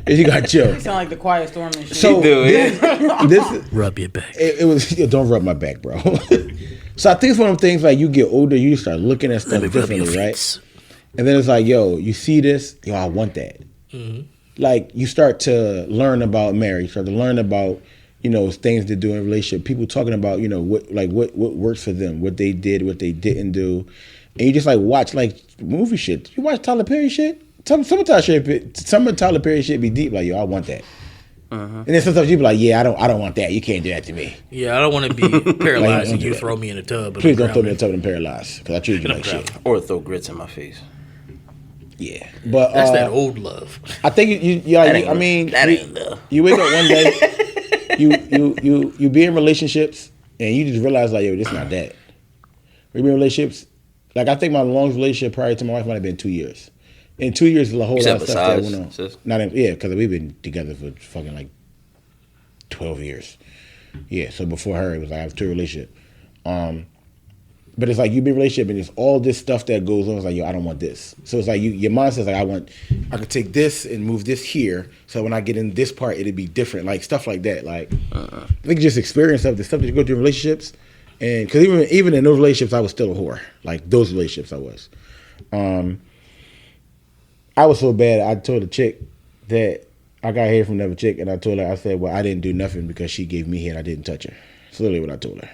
You got chill. You sound like the Quiet Storm and shit. So do, this Rub your back. it was. Don't rub my back, bro. So I think it's one of them things like you get older, you start looking at stuff Let me rub your differently, right? face. And then it's like, yo, you see this, yo, I want that. Like you start to learn about marriage, start to learn about, things to do in a relationship. People talking about, what works for them, what they did, what they didn't do, and you just like watch like movie shit. You watch Tyler Perry shit. Some of Tyler Perry shit be deep. Like, yo, I want that. And then sometimes you be like, yeah, I don't want that. You can't do that to me. Yeah, I don't want to be paralyzed and do you that. throw me in a tub. Please don't throw me in the tub and paralyzed because I treat you like shit. Or throw grits in my face. Yeah, but That's that old love. I think That ain't you love. you wake up one day, you be in relationships and you just realize like, yo, this not that. We be in relationships. Like I think my longest relationship prior to my wife might have been 2 years. In 2 years, there's a whole You lot said of stuff that besides, went on. sis? Because we've been together for fucking like 12 years. Yeah, so before her, it was like I was 2 relationship. But it's like you be in a relationship and there's all this stuff that goes on. It's like, yo, I don't want this. So it's like your mind says like, I could take this and move this here. So when I get in this part, it'd be different. Like stuff like that. Like I think just experience of the stuff that you go through in relationships. And because even in those relationships, I was still a whore. Like those relationships I was. I was so bad, I told a chick that I got head from another chick, and I told her, I said, well, I didn't do nothing because she gave me head. I didn't touch her. That's literally what I told her.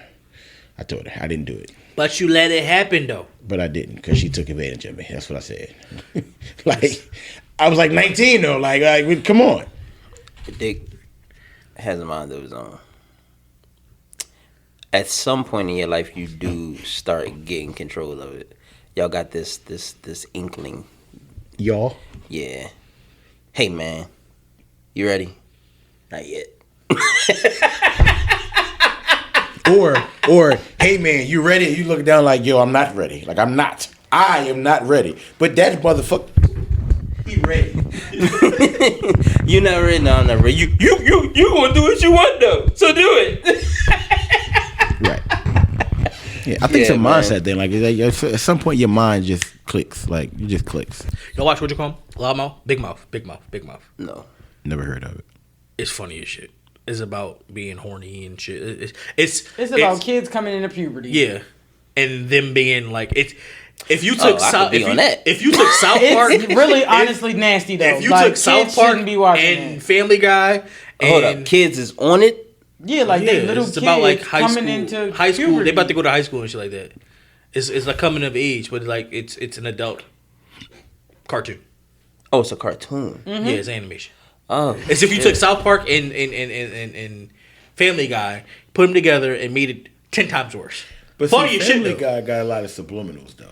I told her I didn't do it. But you let it happen though. But I didn't because she took advantage of me. That's what I said. Like, I was like 19 though. Like, come on. The dick has a mind of its own. At some point in your life, you do start getting control of it. Y'all got this inkling. Y'all. Yeah. Hey, man. You ready? Not yet. Or, hey man, you ready? You look down like, yo, I'm not ready. Like, I'm not. I am not ready. But that motherfucker, he ready. You not ready? No, I'm not ready. You gonna do what you want though. So do it. Right. Yeah, I think it's a Yeah, man. mindset thing. Like, at some point, your mind just clicks. Like, it just clicks. Y'all watch what you call him? Loudmouth? Big Mouth. No. Never heard of it. It's funny as shit. It's about being horny and shit. It's about kids coming into puberty. Yeah, and them being like it's. If you took I could be on that. if you took South Park, It's really honestly nasty though. if you like, took South kids Park shouldn't be watching and that. Family Guy, Hold and up, kids is on it. Yeah, like they little it's kids about like high coming school, into high school. puberty. They about to go to high school and shit like that. It's like coming of age, but like it's an adult cartoon. Oh, it's a cartoon. Mm-hmm. Yeah, it's animation. Oh, It's if you took South Park and Family Guy, put them together and made it 10 times worse. But Funny see, as shit, Family though. Guy got a lot of subliminals though.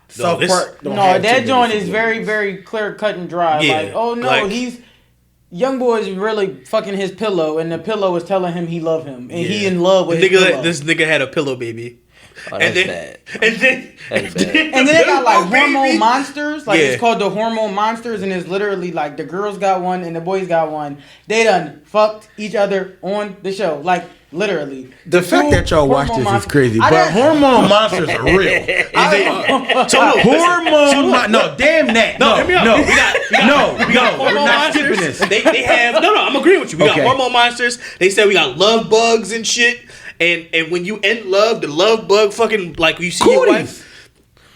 South this- Park don't No, have too that many joint is subliminals. very, very clear cut and dry. Yeah, Like, oh no, like- he's young boy is really fucking his pillow, and the pillow is telling him he love him, and he Yeah. in love with his pillow. This nigga had a pillow baby. oh that's And then, bad. and then, That's bad. And then they got like Pillow hormone baby. monsters. Like Yeah. it's called the hormone monsters, and it's literally like the girls got one and the boys got one. They done fucked each other on the show. Like literally. The fact Two that y'all watch hormone this is monsters. crazy, I but didn't- hormone monsters are real. No, damn that. No, hear me out. no, We got we're hormone not monsters. skipping this. They have no. I'm agreeing with you. We Okay. got hormone monsters. They said we got love bugs and shit. And when you end love, the love bug fucking like you see your wife.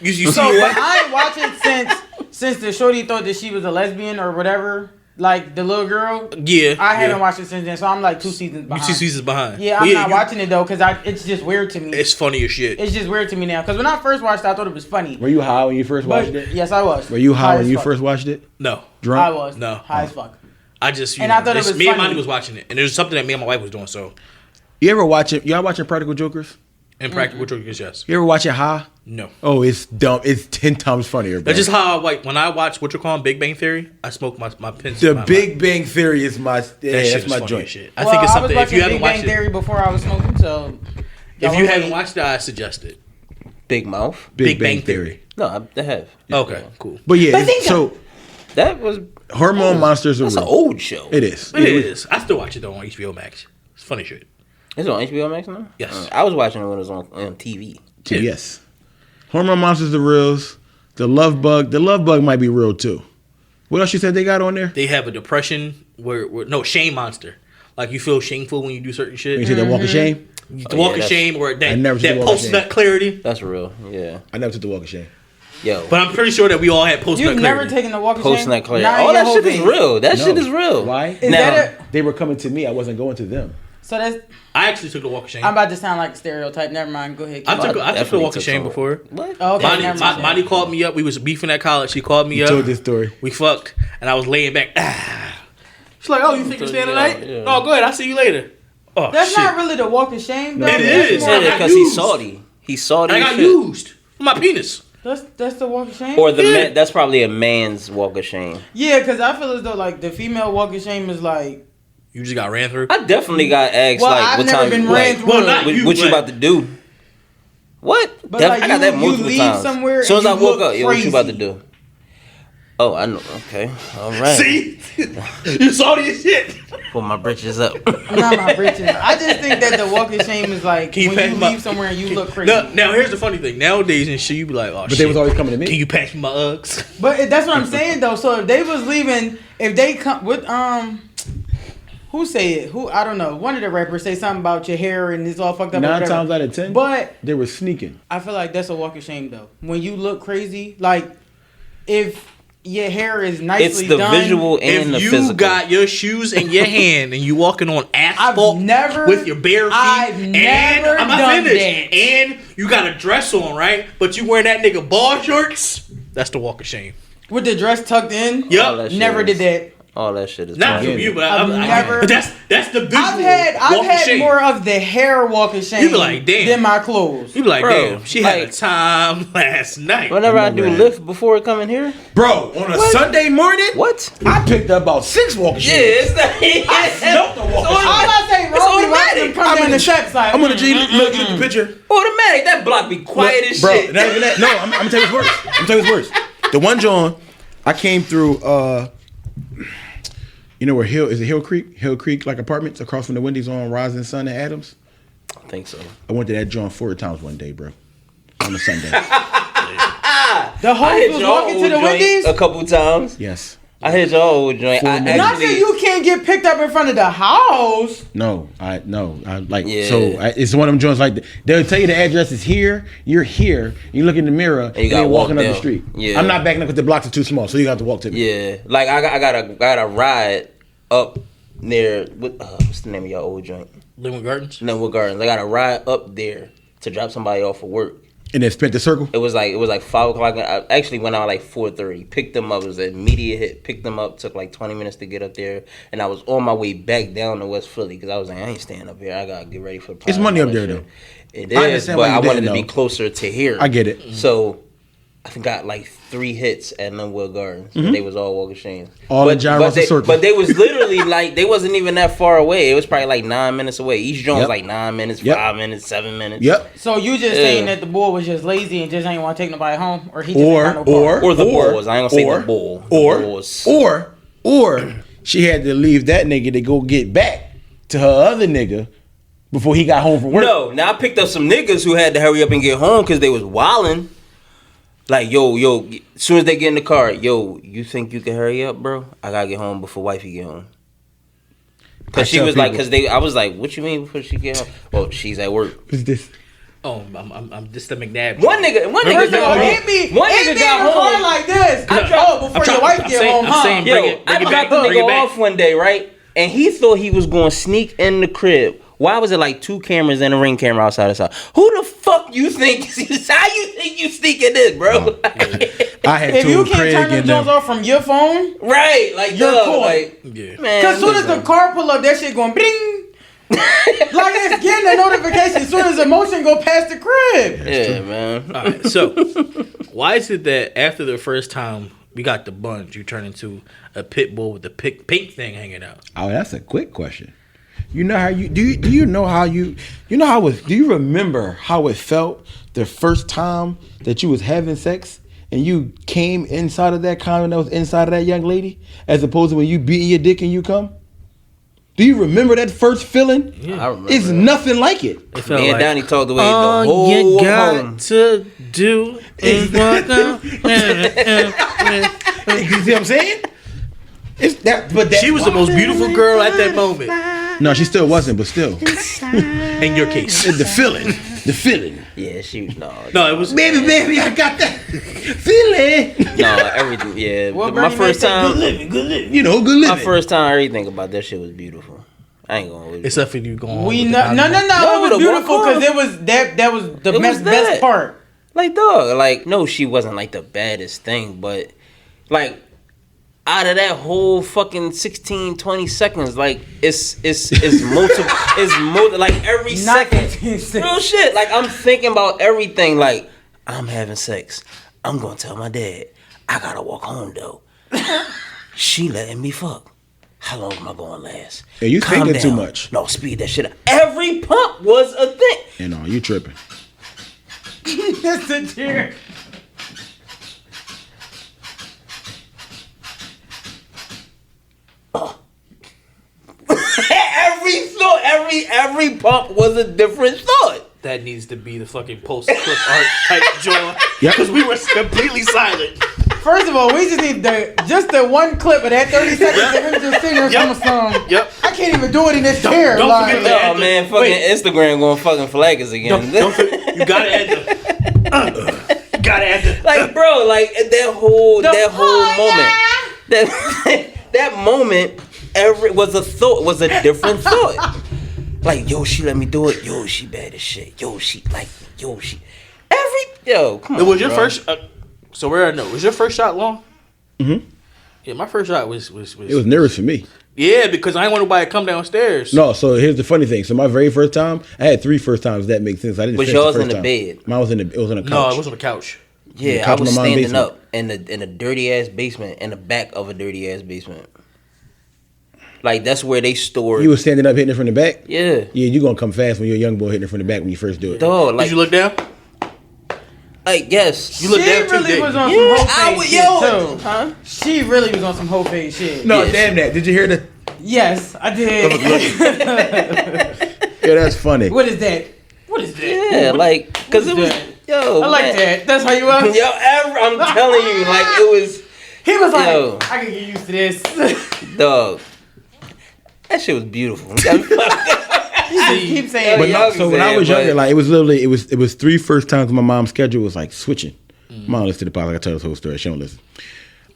You see So your but wife. I ain't watch it since the shorty thought that she was a lesbian or whatever. Like the little girl. Yeah, I haven't watched it since then, so I'm like 2 seasons You behind. 2 seasons behind. Yeah, I'm not watching it though, cause it's just weird to me. It's funny as shit. It's just weird to me now, cause when I first watched it, I thought it was funny. Were you high when you first But watched it? yes, I was. Were you high when as you fuck. first watched it? No, Drunk? I was. No. High as fuck. I just And I thought it was me and funny. Monty was watching it, and there's something that me and my wife was doing. So, You ever watch it? Y'all watching Practical Jokers? Impractical Jokers, yes. You ever watch it high? No. Oh, it's dumb. It's 10 times funnier, bro. That's just how I like when I watch what you call Big Bang Theory. I smoke my pins. The Big Bang Theory is my that that's shit is my funny joint. as shit. I Well, think it's I was something. If watching you haven't Big Bang watched it, Theory before I was smoking, so if you haven't watched it, I suggest it. Big Mouth. Big Bang Theory. No, I have. Okay, cool. But yeah, so That was hormone monsters are that's an real. old show. It is. It is. I still watch it though on HBO Max. It's funny shit. It's on HBO Max now. Yes. I was watching it when it was on TV. Yeah. Yes. Hormone monsters are reals. The love bug might be real too. What else you said they got on there? They have a depression where no shame monster. Like you feel shameful when you do certain shit. You said that walk of shame? The walk of that's- shame or I that, never took that the walk of post nut shame. clarity. That's real. Yeah. I never took the walk of shame. Yo. But I'm pretty sure that we all had post nut You've clarity. never taken the walk of Post shame? nut clarity. Not in All your that whole shit is days. real. That No. shit is real. Why? Is Now- that They were coming to me. I wasn't going to them. so that's I actually took the walk of shame. I'm about to sound like a stereoterotype. Never mind. Go ahead. I took the definitely walk of took shame some. before. What? Oh, okay, Monty, never mind. Monty called me up. We was beefing at college. She called me You up. told this story. We fucked, and I was laying back. She's like, "Oh, you think you're staying Yeah, tonight? yeah. Oh, go ahead. I'll see you later." Oh, That's shit. not really the walk of shame, though. It That's is. more I like- got Because he's used. salty. He's salty. I as got shit. used for my penis. That's the walk of shame. Or the Yeah. man. That's probably a man's walk of shame. Yeah, because I feel as though like the female walk of shame is like, You just got ran through. I definitely got asked well, like, I've what never time? been like, ran through. Well, it. not what, you, what you but- about to do? What? But like I got that you multiple leave times. somewhere As soon as and I you woke look up, yo, what you about to crazy. do? Oh, I know. Okay, all right. See, you salty as shit. Pull my britches up. Not my britches. I just think that the walk of shame is like Can you when pass you my- leave somewhere and you look crazy. Now here's the funny thing. Nowadays and shit, you be like, "Oh But shit." they was always coming to me. Can you pass me my Uggs? But that's what I'm saying though. So if they was leaving, if they come with who say it? Who I don't know. One of the rappers say something about your hair and it's all fucked up. or 9 whatever. times out of 10, But they were sneaking. I feel like that's a walk of shame though. When you look crazy, like if your hair is nicely It's the done, visual and the If you physical. got your shoes in your hand and you walking on asphalt never- with your bare feet, I've and never I'm not done finished, that. and you got a dress on, right? But you wearing that nigga ball shorts. That's the walk of shame. with the dress tucked in. All Yup. that shit Never is- did that. All that shit is Not fine. from you, but I've never- but that's the visual. I've had walk of shame. more of the hair walk of shame You be like, damn. than my clothes. You be like, Bro, damn, she had a like- time last night. Whenever I do Right. lift before coming here, Bro, on a Sunday morning, what? I picked up about 6 walk of shame. it's not. Smelt the walk of All shame. I say, Roby watch automatic. them come down the steps like. I'm gonna G look at the picture. Automatic. That block be quiet as Bro, shit. not even that. No, I'm gonna tell you what's worse. I'm gonna tell you what's worse. The one John, I came through you know where Hill Creek? Hill Creek, like apartments across from the Wendy's on Rising Sun and Adams. I think so. I went to that John 4 times one day, bro. On a Sunday. The host was walking to the Wendy's. a couple times. Yes. I hit your old joint. I Not that actually, you can't get picked up in front of the house. No, I like Yeah. so. It's one of them joints like they'll tell you the address is here. You're here. You look in the mirror. And you gotta you're walking walk up the down. street. Yeah. I'm not backing up because the blocks are too small, so you got to walk to me. yeah, like I got a ride up near what's the name of your old joint? Linwood Gardens. Linwood Gardens. I got a ride up there to drop somebody off for work. And then spent the circle. It was like 5:00. I actually went out like 4:30. Picked them up. It was an immediate hit. Picked them up. Took like 20 minutes to get up there, and I was on my way back down to West Philly because I was like, I ain't staying up here. I gotta get ready for. It's money up there, though. It I is, understand but why you I wanted didn't to be know. closer to here. I get it. So I think got like 3 hits at Linwood Gardens. And they was all Walker Shanes. All in John Russell Circle. But they was literally like they wasn't even that far away. It was probably like 9 minutes away. Each joint was Yep. like 9 minutes, Yep. 5 minutes, 7 minutes. Yep. So you just Yeah. saying that the boy was just lazy and just ain't want to take nobody home, or he just ain't got no car? Or the Bulls. I ain't gonna say the Bull. The Or Bulls. or she had to leave that nigga to go get back to her other nigga before he got home from work. No, now I picked up some niggas who had to hurry up and get home because they was wilding. Like, yo, as soon as they get in the car, yo, you think you can hurry up, bro? I gotta get home before wifey get home. Cause she tell was like, people- I was like, what you mean before she get home? Well, she's at work. What's this? Oh, I'm just the McNabb. One nigga First of all, got hit me, home. One hit nigga me got in the car home. like this. Before your wife get home, huh? saying, Yo, bring it I back, dropped the bring it nigga back. off one day, right? And he thought he was going to sneak in the crib. Why was it like 2 cameras and a ring camera outside his house? Who the fuck you think? How you think you sneaking this, bro? I had If you told can't Craig turn them and Jones them. off from your phone, Right, like You're dog, cool. like Yeah. man. because as soon as the listen. car pull up, that shit going bing. Like it's getting a notification as soon as the motion go past the crib. Yeah, man. All right, so why is it that after the first time we got the bunch, you turn into a pit bull with the pink thing hanging out? Oh, that's a quick question. You know how you do? You know how you know how it? Do you remember how it felt the first time that you was having sex and you came inside of that condom that was inside of that young lady, as opposed to when you beating your dick and you come? Do you remember that first feeling? I remember. It's nothing like it. It felt Me and like Donnie talked away all the whole you way got home. to do is walk out. You see what I'm saying? It's that, but that, She was the most beautiful girl at that moment. No, she still wasn't, but still, In your case, the feeling. Yeah, she was no, no, it was. Baby, I got that feeling. no, everything. Yeah, Well, my Bernie first Mac said, time, good living, good living. You know, good living. my first time, everything about that shit was beautiful. I ain't gonna. Except for you going. We home with no, the no, no, condom. no. It No, was the beautiful one because it was that was the It was best that. part. Like dog, like no, she wasn't like the baddest thing, but like out of that whole fucking 16, 20 seconds, like it's multiple, like every Not second. 15 seconds. Real shit. Like I'm thinking about everything. Like I'm having sex. I'm gonna tell my dad. I gotta walk home though. She letting me fuck. How long am I gonna last? Yeah, you Calm thinking too down. much. No, speed that shit up. Every pump was a thing. You know, you tripping. That's the cheer. Every pump was a different thought. That needs to be the fucking post clip art type joint. Yep. Because we were completely silent. First of all, we just need the one clip of that 30 seconds of him just sitting there Yep. from a song. Yep. I can't even do it in this chair. don't like, forget that. Oh man, fucking Wait. Instagram going fucking flag us again. You gotta add the. You gotta add the. Like bro, like that whole oh, moment, that moment, was a thought, was a different thought. Like yo, she let me do it. Yo, she bad as shit. Yo, she come It on. was your bro. first. So where I know, was your first shot long? Mm-hmm. Yeah, my first shot was. It was nervous for me. Yeah, because I didn't want nobody to come downstairs. No, so here's the funny thing. So my very first time, I had 3 first times. That makes sense. I didn't. Was finish yours the in first the time. bed? Mine was in the. It was on a couch. No, it was on the couch. Yeah, I couch in was my mom's standing basement. up in a dirty ass basement, in the back of a dirty ass basement. Like that's where they stored. You was standing up hitting it from the back. Yeah, Yeah, you gonna come fast when you're a young boy hitting it from the back when you first do it. dog. Like, Did you look down? like yes. You look she down too, really didn't was you? on Yeah, some I whole would fake shit yo. too. Huh? She really was on some whole fake shit. No, Yeah, damn that. Did you hear the? Yes, I did. Yeah, that's funny. What is that? What is that? Yeah, like, cause it was, that? yo, I like man. that. That's how you are. Yo, I'm telling you, like, it was, He was like, Yo. I can get used to this. Dog. That shit was beautiful. Keep saying But it. no, so when I was younger, like it was literally it was 3 first times my mom's schedule was like switching. Mom listened to the podcast. Like I tell this whole story. She don't listen.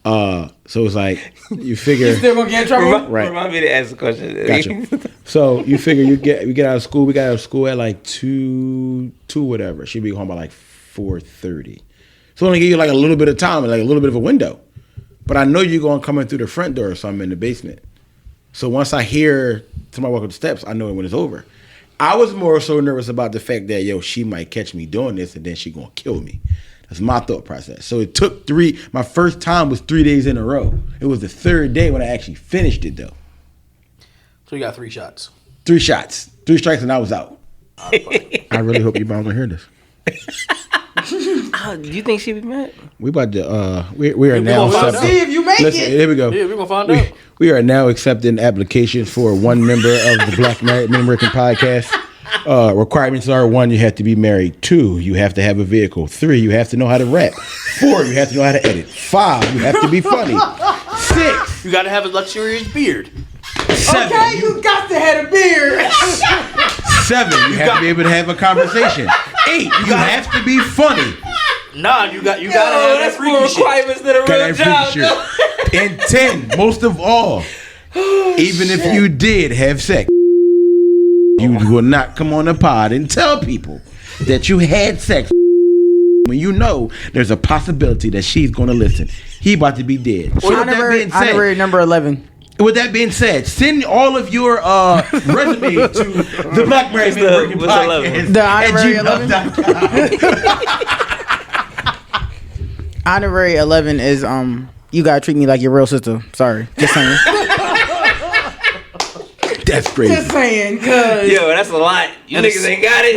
So it's like you figure. You still gonna get in trouble? Right. Remind me to ask the question. Gotcha. So you figure we get out of school. We got out of school at like 2 whatever. She'd be home by like 4:30. So only give you like a little bit of time, like a little bit of a window. But I know you're gonna come in through the front door, so I'm in the basement. So once I hear somebody walk up the steps, I know when it's over. I was more so nervous about the fact that she might catch me doing this and then she gonna kill me. That's my thought process. So it took my first time was 3 days in a row. It was the third day when I actually finished it though. So you got 3 shots. 3 shots, 3 strikes, and I was out. I really hope your mom don't hear this. Do you think she'd be mad? We about to we are now gonna find accepting. See if you make Listen, it. here we go. Yeah, we're gonna find out. We are now accepting applications for one member of the Black Married Men Working Podcast. Requirements are: 1, you have to be married. 2, you have to have a vehicle. 3, you have to know how to rap. 4, you have to know how to edit. 5, you have to be funny. 6, You gotta have a luxurious beard. 7, Okay, you got to have a beard. 7, you have to be able to have a conversation. 8, you have to be funny. Nah, you gotta have that freaky shit. requirements than a Got that freaky shit. And 10, most of all, even if you did have sex, you will not come on the pod and tell people that you had sex when you know there's a possibility that she's going to listen. He about to be dead. So Honorary number 11. with that being said, send all of your resume to the Black Married Men Working what's 11? Podcast The at honorary 11? gmail.com. Honorary 11 is you gotta treat me like your real sister. Sorry, just saying. That's crazy. Just saying, cause Yo, that's a lot. You niggas ain't got it.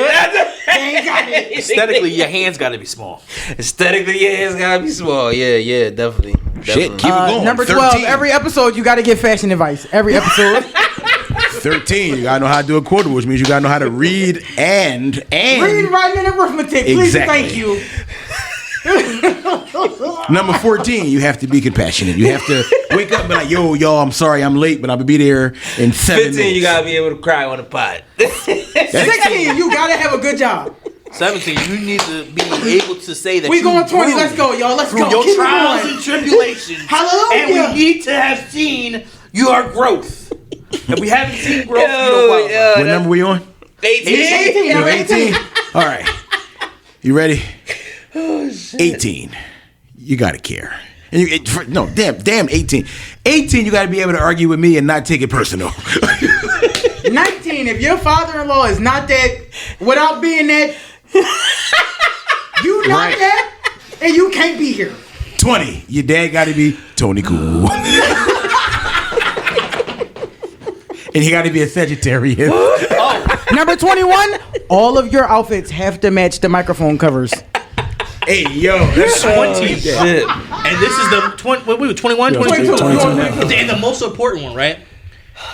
ain't got it. Aesthetically, your hands gotta be small. Aesthetically, yeah, it's gotta be small. Yeah, definitely. Shit, keep it going. Number 12. 13. Every episode, you gotta get fashion advice. Every episode. 13, you gotta know how to do a quarter, which means you gotta know how to read and Reading, writing, and arithmetic. Please and Exactly. thank you. Number 14, you have to be compassionate. You have to wake up and be like, yo, y'all, I'm sorry I'm late, but I'll be there in 7 15, minutes. you gotta be able to cry on the pot. 16, you gotta have a good job. 17, you need to be able to say that We you going 20. grew Let's go, y'all. Let's through go. your Keep it trials going. and tribulations. Hallelujah. And we need to have seen your growth. If we haven't seen growth, you don't qualify. What number we on? 18. 18. You Number 18? 18. All right. You ready? 18. You gotta care. And no, damn 18. 18, you gotta be able to argue with me and not take it personal. 19, if your father-in-law is not that, without being that, you not Right. that, and you can't be here. 20, your dad gotta be Tony Cool. And he gotta be a Sagittarius. Number 21, all of your outfits have to match the microphone covers. Hey, yo, that's 20. Shit. And this is the 20, what, we were 21, 22. 22. And the most important one, right?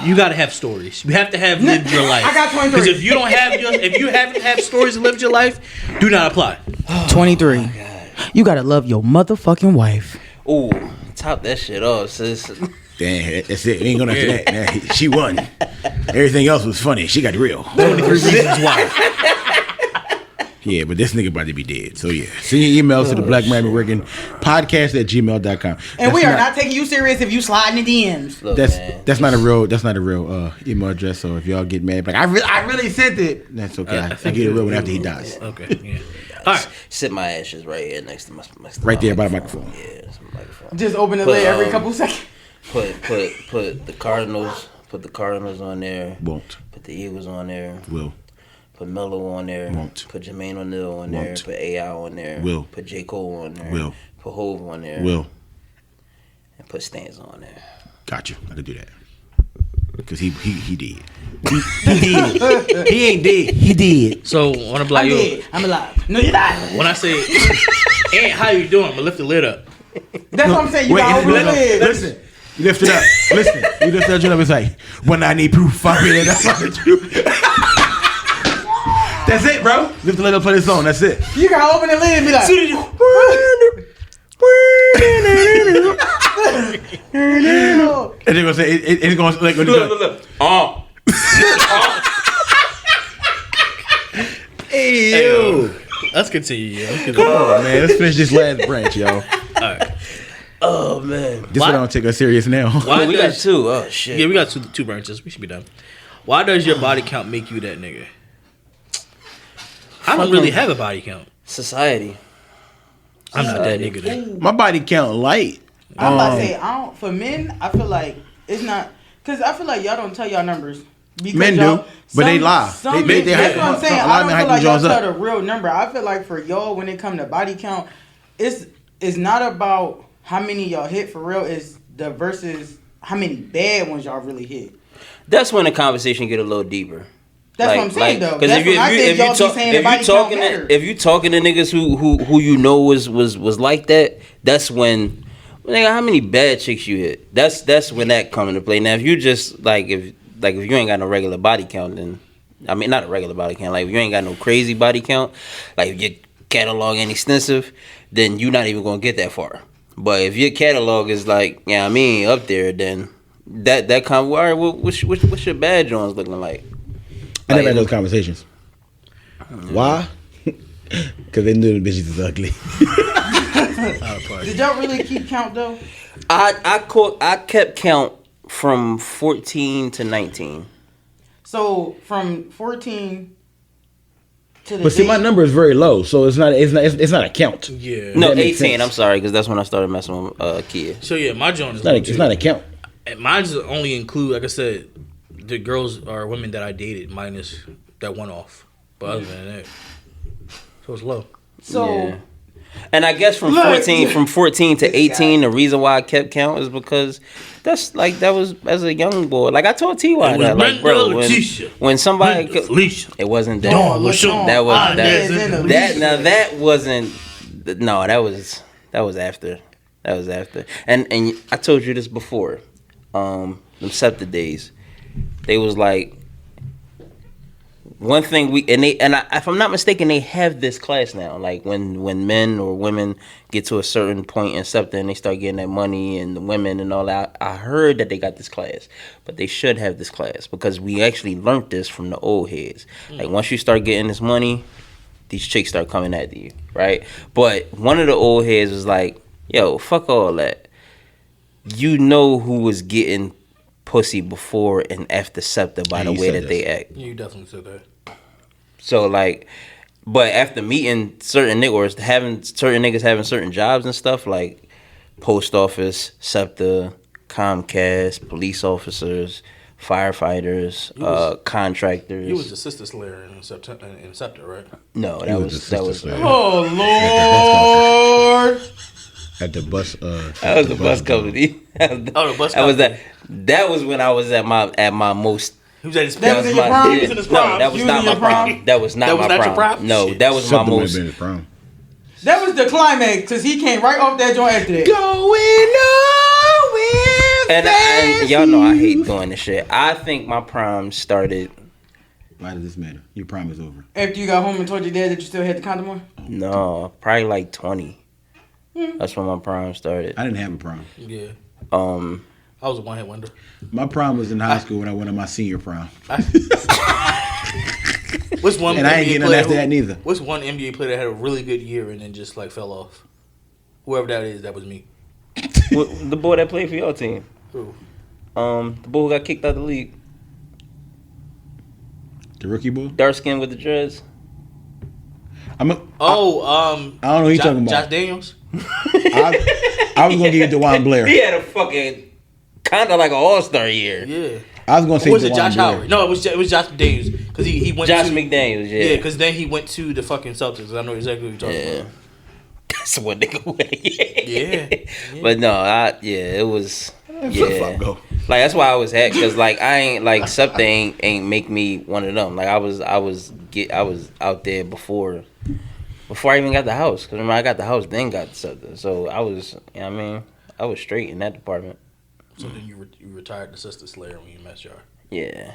You gotta have stories. You have to have lived your life. I got 23. Because if you don't have if you haven't had stories and lived your life, do not apply. 23, you gotta love your motherfucking wife. Ooh, top that shit off, sis. Damn, that's it. We ain't going after that. Man, she won. Everything else was funny. She got real. 23 reasons why. Yeah, but this nigga about to be dead. So yeah, send your emails to the Black Married Men Working Podcast at gmail.com. And we are not taking you serious if you slide in the DMs. Look, That's man. that's not a real email address. So if y'all get mad, like I really sent it. That's okay. I get a real one after he dies. Okay, yeah. All right. Sit my ashes right here next to my Right there by the microphone. Yeah, it's my microphone. Just open the But, lid every couple seconds. Put the Cardinals. Put the Cardinals on there. Won't. Put the Eagles on there. Will. Put Melo on there. Won't. Put Jermaine O'Neal on there. Won't. Put AI on there. Will. Put J. Cole on there. Will. Put Hove on there. Will. And put Stanza on there. Got you. I could do that. Because he did. He did. He ain't dead. He did. So on a black I'm yo, dead. I'm alive. No, you're not. when I say, Aunt, how you doing? I'm gonna lift the lid up. That's what I'm saying. You Wait, gotta open the lid. listen. You lift it up. Listen. You lift that joint up. It's like, when I need proof, I read it. That's it, bro. Lift the lid up, play this song. That's it. You gotta open the lid and be like, And they're gonna say it's gonna like when Look. Oh. Hey yo. Let's continue, yo. Come on, man. Let's finish this last branch, yo. Oh man. This one don't take us serious now. Why we got does- 2. Oh shit. Yeah, we got two branches. We should be done. Why does your body count make you that nigga? I don't really have a body count. Society. I'm not that nigga. Then. My body count light. I'm about to say, I don't. For men, I feel like it's not because I feel like y'all don't tell y'all numbers. Because Men do, y'all- but they lie. They that's hype- what I'm saying. a lot I of don't men feel hype like them y'all Jones tell up. the real number. I feel like for y'all, when it come to body count, it's not about how many y'all hit for real. It's the versus how many bad ones y'all really hit. That's when the conversation get a little deeper. That's what I'm saying, though. Because That's when I think y'all be saying the body count matters. if you talking to niggas who you know was like that, that's when nigga, how many bad chicks you hit? That's when that come into play. Now if you just like if you ain't got no regular body count, then I mean not a regular body count, like if you ain't got no crazy body count, like if your catalog ain't extensive, then you're not even gonna get that far. But if your catalog is like, yeah, I mean up there, then that kind of all right, what's your bad Jones looking like? I never had those conversations. Why? Because they knew the bitches is ugly. Did y'all really keep count though? I kept count from 14 to 19. So from 14 to the But see, my date- number is very low, so it's not a count. Yeah. No, That makes 18. sense. I'm sorry, because that's when I started messing with kid. So yeah, my joint is It's not a count. Mine's only include, like I said, the girls or women that I dated minus that one off. But other than that, so it's low. So Yeah. And I guess from Look. 14 to 18, the reason why I kept count is because that was as a young boy. Like I told Ty It was that, like bro, Letitia. when somebody Felicia. it wasn't that. Dawn LaShawn. That was Ah, yes, in the that now that wasn't no, that was after. That was after. And I told you this before. Them SEPTA days. They was like one thing if I'm not mistaken, they have this class now. Like when men or women get to a certain point in SEPTA and they start getting that money and the women and all that. I heard that they got this class, but they should have this class because we actually learned this from the old heads. Like once you start getting this money, these chicks start coming at you, right? But one of the old heads was like, "Yo, fuck all that. You know who was getting pussy before and after SEPTA by the you way said that they act." You definitely said that. So like, but after meeting certain niggas or having certain niggas having certain jobs and stuff like post office, SEPTA, Comcast, police officers, firefighters, contractors. You was the sister slayer in SEPTA, right? No, He that was was the that was sister slayer. oh Lord. At the bus. that was the bus company. Oh, the bus That was company. that was when I was at my most. He was at his That was in your my- prime? yeah. He was in his No, prime? that was You not was in my your prime? prime. That was not That was my not your prime. prime? No, Shit. that was my Something might have most. been his prime. That was the climax because he came right off that joint after that. And y'all know I hate doing this shit. I think my prime started. Why does this matter? Your prime is over. After you got home and told your dad that you still had the condom on? No, probably like 20. That's when my prime started. I didn't have a prime. Yeah. Um, I was a one-hit wonder. My prime was in high school when I went on my senior prime. What's one And I ain't NBA getting none player after that neither. What's one NBA player that had a really good year and then just like fell off? Whoever that is, that was me. the boy that played for your team. Who? The boy who got kicked out the league. The rookie boy? Dark skin with the dreads. I I don't know who you talking about. Josh Daniels. I was going to give it to Juan Blair. He had a fucking kind of like an all-star year. Yeah. I was going to say Or was it DeJuan Josh Blair. Howard? No, it was Josh Daniels because he went Josh to McDaniels, yeah. Yeah, because then he went to the fucking Celtics. I know exactly what you're talking Yeah. about. That's what nigga went. Yeah. But no, it was. Flip Yeah. flop go. Like that's why I was hacked because like I ain't like something ain't make me one of them. Like I was out there before I even got the house. Cause remember I got the house then got something. So I was, you know what I mean, I was straight in that department. So then you retired the Sister Slayer when you met y'all. Yeah.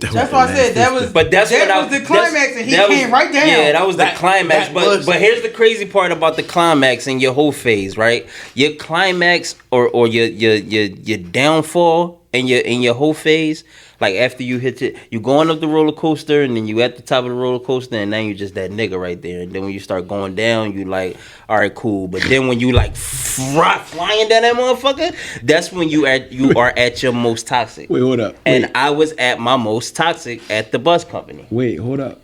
That's why I said that was. But that's that what was the climax, and he that came was, right down. Yeah, that was the climax. that But was- here's the crazy part about the climax and your whole phase, right? Your climax or your downfall and your whole phase, like after you hit it, you going up the roller coaster and then you at the top of the roller coaster and now you just that nigga right there. And then when you start going down, you like, all right, cool. But then when you like flying down that motherfucker, that's when you are at your most toxic. Wait, hold up. And I was at my most toxic at the bus company. Wait, hold up.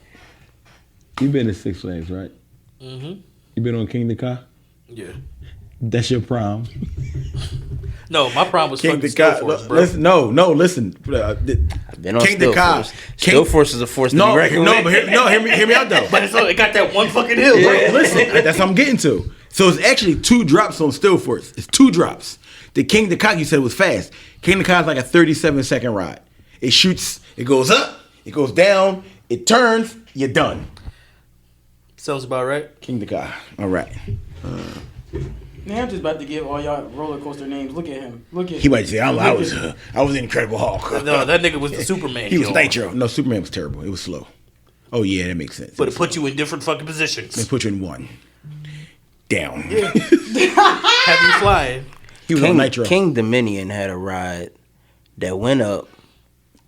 You been to Six Flags, right? Mm-hmm. You been on King the Car? Yeah. That's your prom. No, my problem was King fucking the Still Car. Force, bro. Listen, no, listen. I've been on King the Still Car. Force. Still Force is a force to No, be reckoned no, with. but hear me out though. But it got that one fucking hill, bro. Listen, that's what I'm getting to. So it's actually 2 drops on Still Force. It's 2 drops. The King the Car, you said, was fast. King the Car is like a 37-second ride. It shoots, it goes up, it goes down, it turns, you're done. Sounds about right. King the Car. All right. Man, I'm just about to give all y'all roller coaster names. Look at him. Look at He him. might say, I was Incredible Hulk. No, that nigga was the Superman. He was yo. Nitro. No, Superman was terrible. It was slow. Oh yeah, that makes sense. But it put you in different fucking positions. They put you in 1. Down. Have you flying? He was on Nitro. King Dominion had a ride that went up,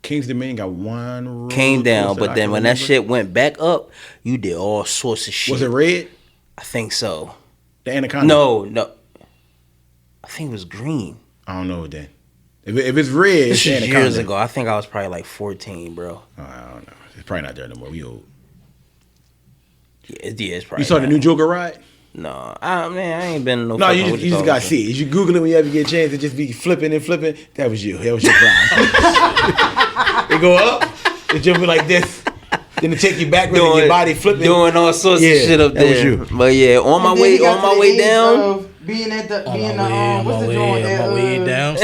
King's Dominion got 1 roller came down, coaster but I then can when that remember. shit went back up, you did all sorts of shit. Was it red? I think so. The Anaconda? No. I think it was green. I don't know then. If it's red, This it's the is Anaconda. years ago. I think I was probably like 14, bro. Oh, I don't know. It's probably not there no more. We old. Yeah, it's probably. You saw the not. new Joker ride? No, man, I ain't been in no. No, fucking you what just, you just call gotta it. see it. You Google it when you ever get a chance to just be flipping and flipping. That was you. That was your prime. It go up, it jump like this. Then it take you backwards and your body flipping. doing all sorts Yeah, of shit up that was there. you. But yeah, on my And then he got to the way age down. of being at the what's the joint on my way down.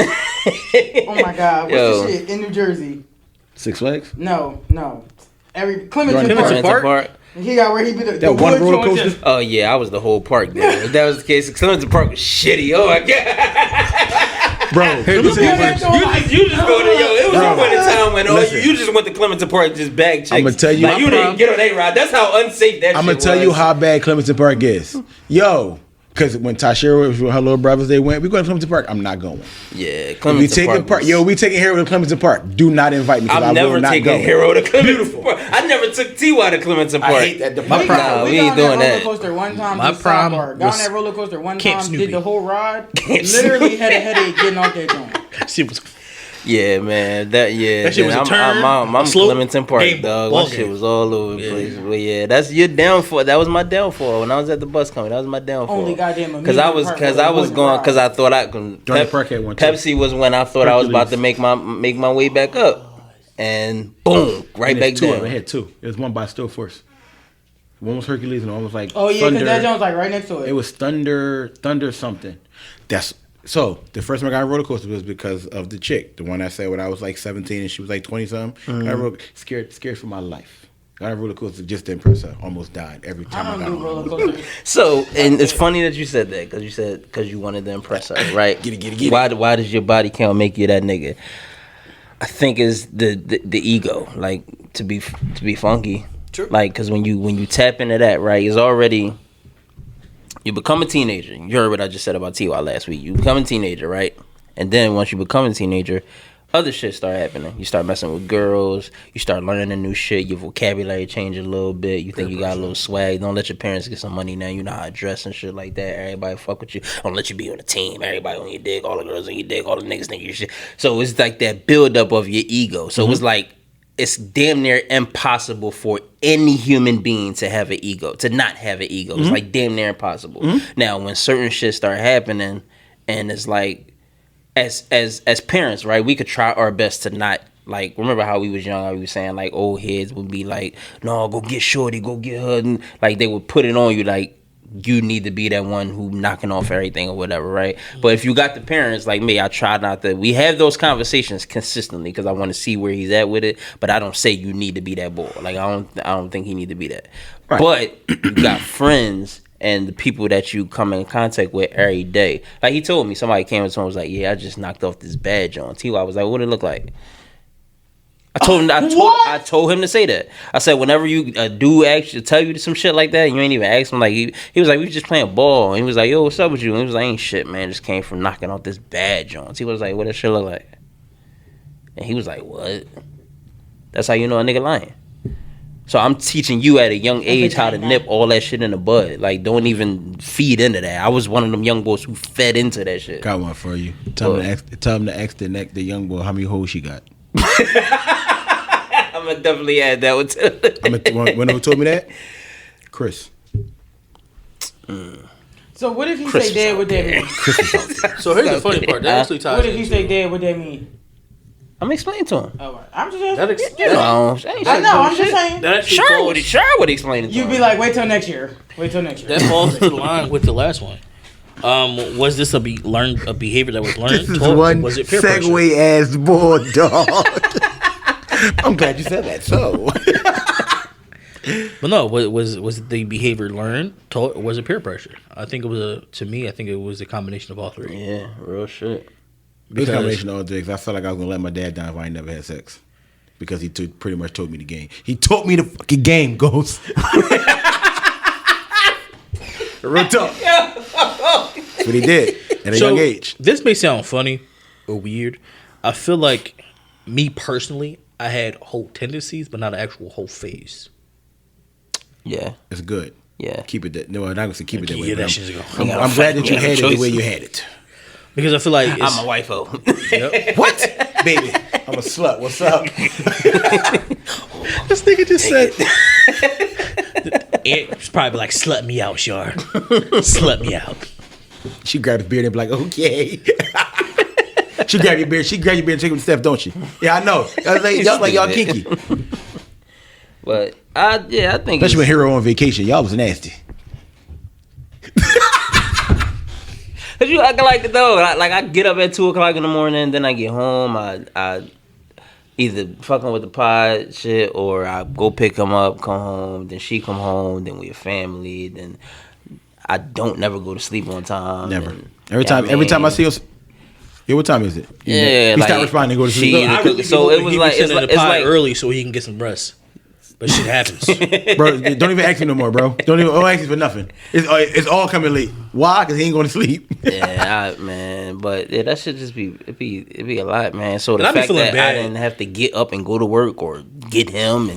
Oh my God, what's Yo. the shit in New Jersey? Six Flags? No. Clementon Clementon Park. Park? He got where he be the That one wood roller joint coaster? Oh yeah, I was the whole park there. If that was the case, Clemson Park was shitty. Oh my god, Bro, you just go to It was a point in time when Listen. you just went to Clemson Park just bag chicks. I'ma tell you- like, you didn't get on a ride. That's how unsafe that. I'm shit gonna tell was. you how bad Clementon Park is. Yo, because when Tashira was with her little brothers, they went. We going to Clementon Park. I'm not going. Yeah, If Clemson we taking part, was- yo, we taking Hero to Clementon Park. Do not invite me. 'Cause I I'm will never not taking go. Hero to Clemson Beautiful. Park. I never took T.Y. to Clemson Park. I hate that. My We prime. got, we we ain't got on doing that that. roller coaster one time. My just prime sidebar. Got on was that roller coaster one Camp time. Snoopy. Did the whole ride. Camp Literally had a headache getting off that joint. Shit was. Yeah, man. That shit was a turn, I'm a slope, Clementon Park, game, dog. ball My shit game. was all over the place. But yeah, that's your downfall. That was my downfall when I was at the bus company. That was my downfall. Only goddamn Because I amusement was park was going a because I thought I could. Jordan Park had one too. Pepsi was when I thought I was about to Hercules. make my way back up, and boom, right And back it's two of them. down. It had 2. It was one by Still Force. One was Hercules and one was like Oh yeah, Thunder. because that joint was like right next to it. It was Thunder something. That's so. The first time I got on a roller coaster was because of the chick, the one I said when I was like 17 and she was like 20 something. I scared for my life. Got on a roller coaster just to impress her. Almost died every I time I, don't got do on. roller coasters. So, and it's funny that you said that because you wanted to impress her, right? Get it. Why does your body count make you that nigga? I think is the ego, like to be funky, True. like because when you tap into that, right, it's already you become a teenager. You heard what I just said about T.Y. last week. You become a teenager, right, and then once you become a teenager, other shit start happening. You start messing with girls. You start learning a new shit. Your vocabulary change a little bit. You think you got a little swag. Don't let your parents get some money now. You know how to dress and shit like that. Everybody fuck with you. Don't let you be on a team. Everybody on your dick. All the girls on your dick. All the niggas think you shit. So it's like that build up of your ego. So it's like it's damn near impossible for any human being to have an ego, to not have an ego. It's like damn near impossible. Now when certain shit start happening, and it's like. As parents, right, we could try our best to not like remember how we was young. We was saying like old heads would be like, "No, go get Shorty, go get her," and like they would put it on you like you need to be that one who knocking off everything or whatever, right? But if you got the parents like me, I try not to. We have those conversations consistently because I want to see where he's at with it. But I don't say you need to be that boy. Like I don't think he need to be that. Right. But you got friends. And the people that you come in contact with every day. Like he told me, somebody came up to him and was like, "Yeah, I just knocked off this badge on." T.Y. was like, "What did it look like?" I told him to say that. I said whenever you do actually tell you some shit like that, you ain't even ask him. Like he was like, we was just playing ball. And he was like, yo, what's up with you? And he was like, ain't shit, man. Just came from knocking out this bad joints. He was like, what that shit look like? And he was like, what? That's how you know a nigga lying. So I'm teaching you at a young age how to nip all that shit in the bud. Like, don't even feed into that. I was one of them young boys who fed into that shit. Got one for you. Tell him to ask the young boy how many hoes she got. I'm gonna definitely add that one to When who told me that? Chris. So what if he say dad? What that mean? So here's the funny part. That actually ties What if he into- say dad? What that mean? I'm explaining to him. All right. I'm just asking. I know. I'm just saying. That actually Sure would explain it to You'd him. be like, wait till next year. Wait till next year. That falls into line with the last one. Was this a behavior that was learned? This is taught, or one was it peer pressure? segue ass boy, dog. I'm glad you said that. So, But no, was the behavior learned, taught, or was it peer pressure? I think it was I think it was a combination of all three. Yeah, real shit. it was a combination of all things. I felt like I was gonna let my dad down if I ain't never had sex, because he pretty much told me the game. He taught me the fucking game, Ghost. Real talk. That's what he did at a young age. This may sound funny or weird. I feel like me personally, I had whole tendencies, but not an actual whole phase. Yeah, It's good. yeah. Keep it that. No, I'm not gonna say keep it that way. Yeah, but that shit's going. I'm glad that you had it the choice. way you had it. Because I feel like it's, I'm a wifo. Yep. What, baby? I'm a slut. What's up? This nigga just said. It's probably like, slut me out, Shar. Slut me out. She grabbed his beard and be like, okay. She grabbed your beard. She grabbed your beard and take him to Steph, don't she? Yeah, I know. I was like y'all kinky. But I think Especially when Hero on vacation. Y'all was nasty. Cause you acting like the dog. Like I get up at 2:00 in the morning, then I get home. I either fucking with the pod shit, or I go pick him up, come home, then she come home, then we a family. Then I don't never go to sleep on time. Never. And, Every time I see us. Yeah, what time is it? Yeah, he like, stopped responding. Go to she sleep. either I really so be it hoping was he like be sitting in the pod like early so he can get some rest. But shit happens. Bro, don't even ask me no more, bro. Don't ask me for nothing. It's all coming late. Why? Because he ain't going to sleep. yeah, man. But yeah, that should just be it'd be a lot, man. So the And I be fact feeling that bad. I didn't have to get up and go to work or get him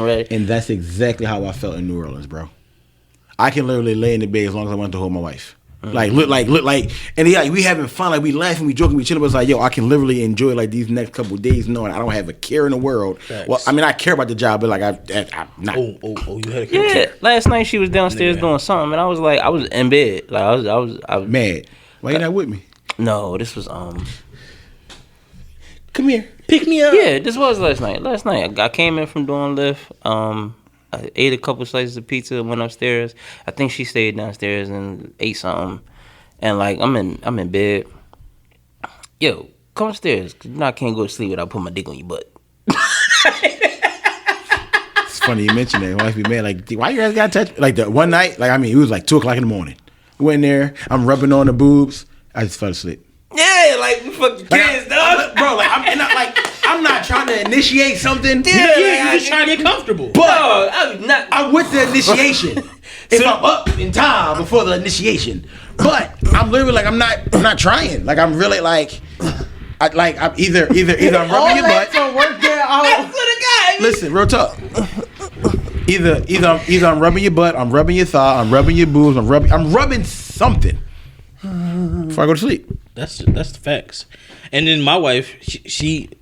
ready. And that's exactly how I felt in New Orleans, bro. I can literally lay in the bed as long as I want to hold my wife. Like look like, and yeah, we having fun, like we laughing, we joking, we chilling. But it's like, yo, I can literally enjoy like these next couple of days knowing I don't have a care in the world. Facts. Well, I mean, I care about the job, but like I'm not. Oh, you had a Yeah, kid. last night she was downstairs Yeah. doing something, and I was like, I was in bed, like I was Mad. Why you not with me? No, this was Come here. Pick me up. yeah, this was last night. Last night I came in from doing Lyft. I ate a couple slices of pizza, went upstairs. I think she stayed downstairs and ate something. And like I'm in bed. Yo, come upstairs. 'Cause I can't go to sleep without putting my dick on your butt. It's funny you mentioned that. My wife be mad. Like, why you guys got to touch? Like the one night, like I mean, it was like 2:00 in the morning. We went there. I'm rubbing on the boobs. I just fell asleep. Yeah, like we fucking kids, dog. Bro, like I'm not trying to initiate something. Yeah, you just trying to get comfortable. But I'm with the initiation. If I'm up in time before the initiation, but I'm literally like I'm not trying. Like I'm really like I'm either I'm All rubbing your that butt. to work that out. Listen, real talk. Either I'm rubbing your butt, I'm rubbing your thigh, I'm rubbing your boobs, I'm rubbing something before I go to sleep. That's the facts. And then my wife,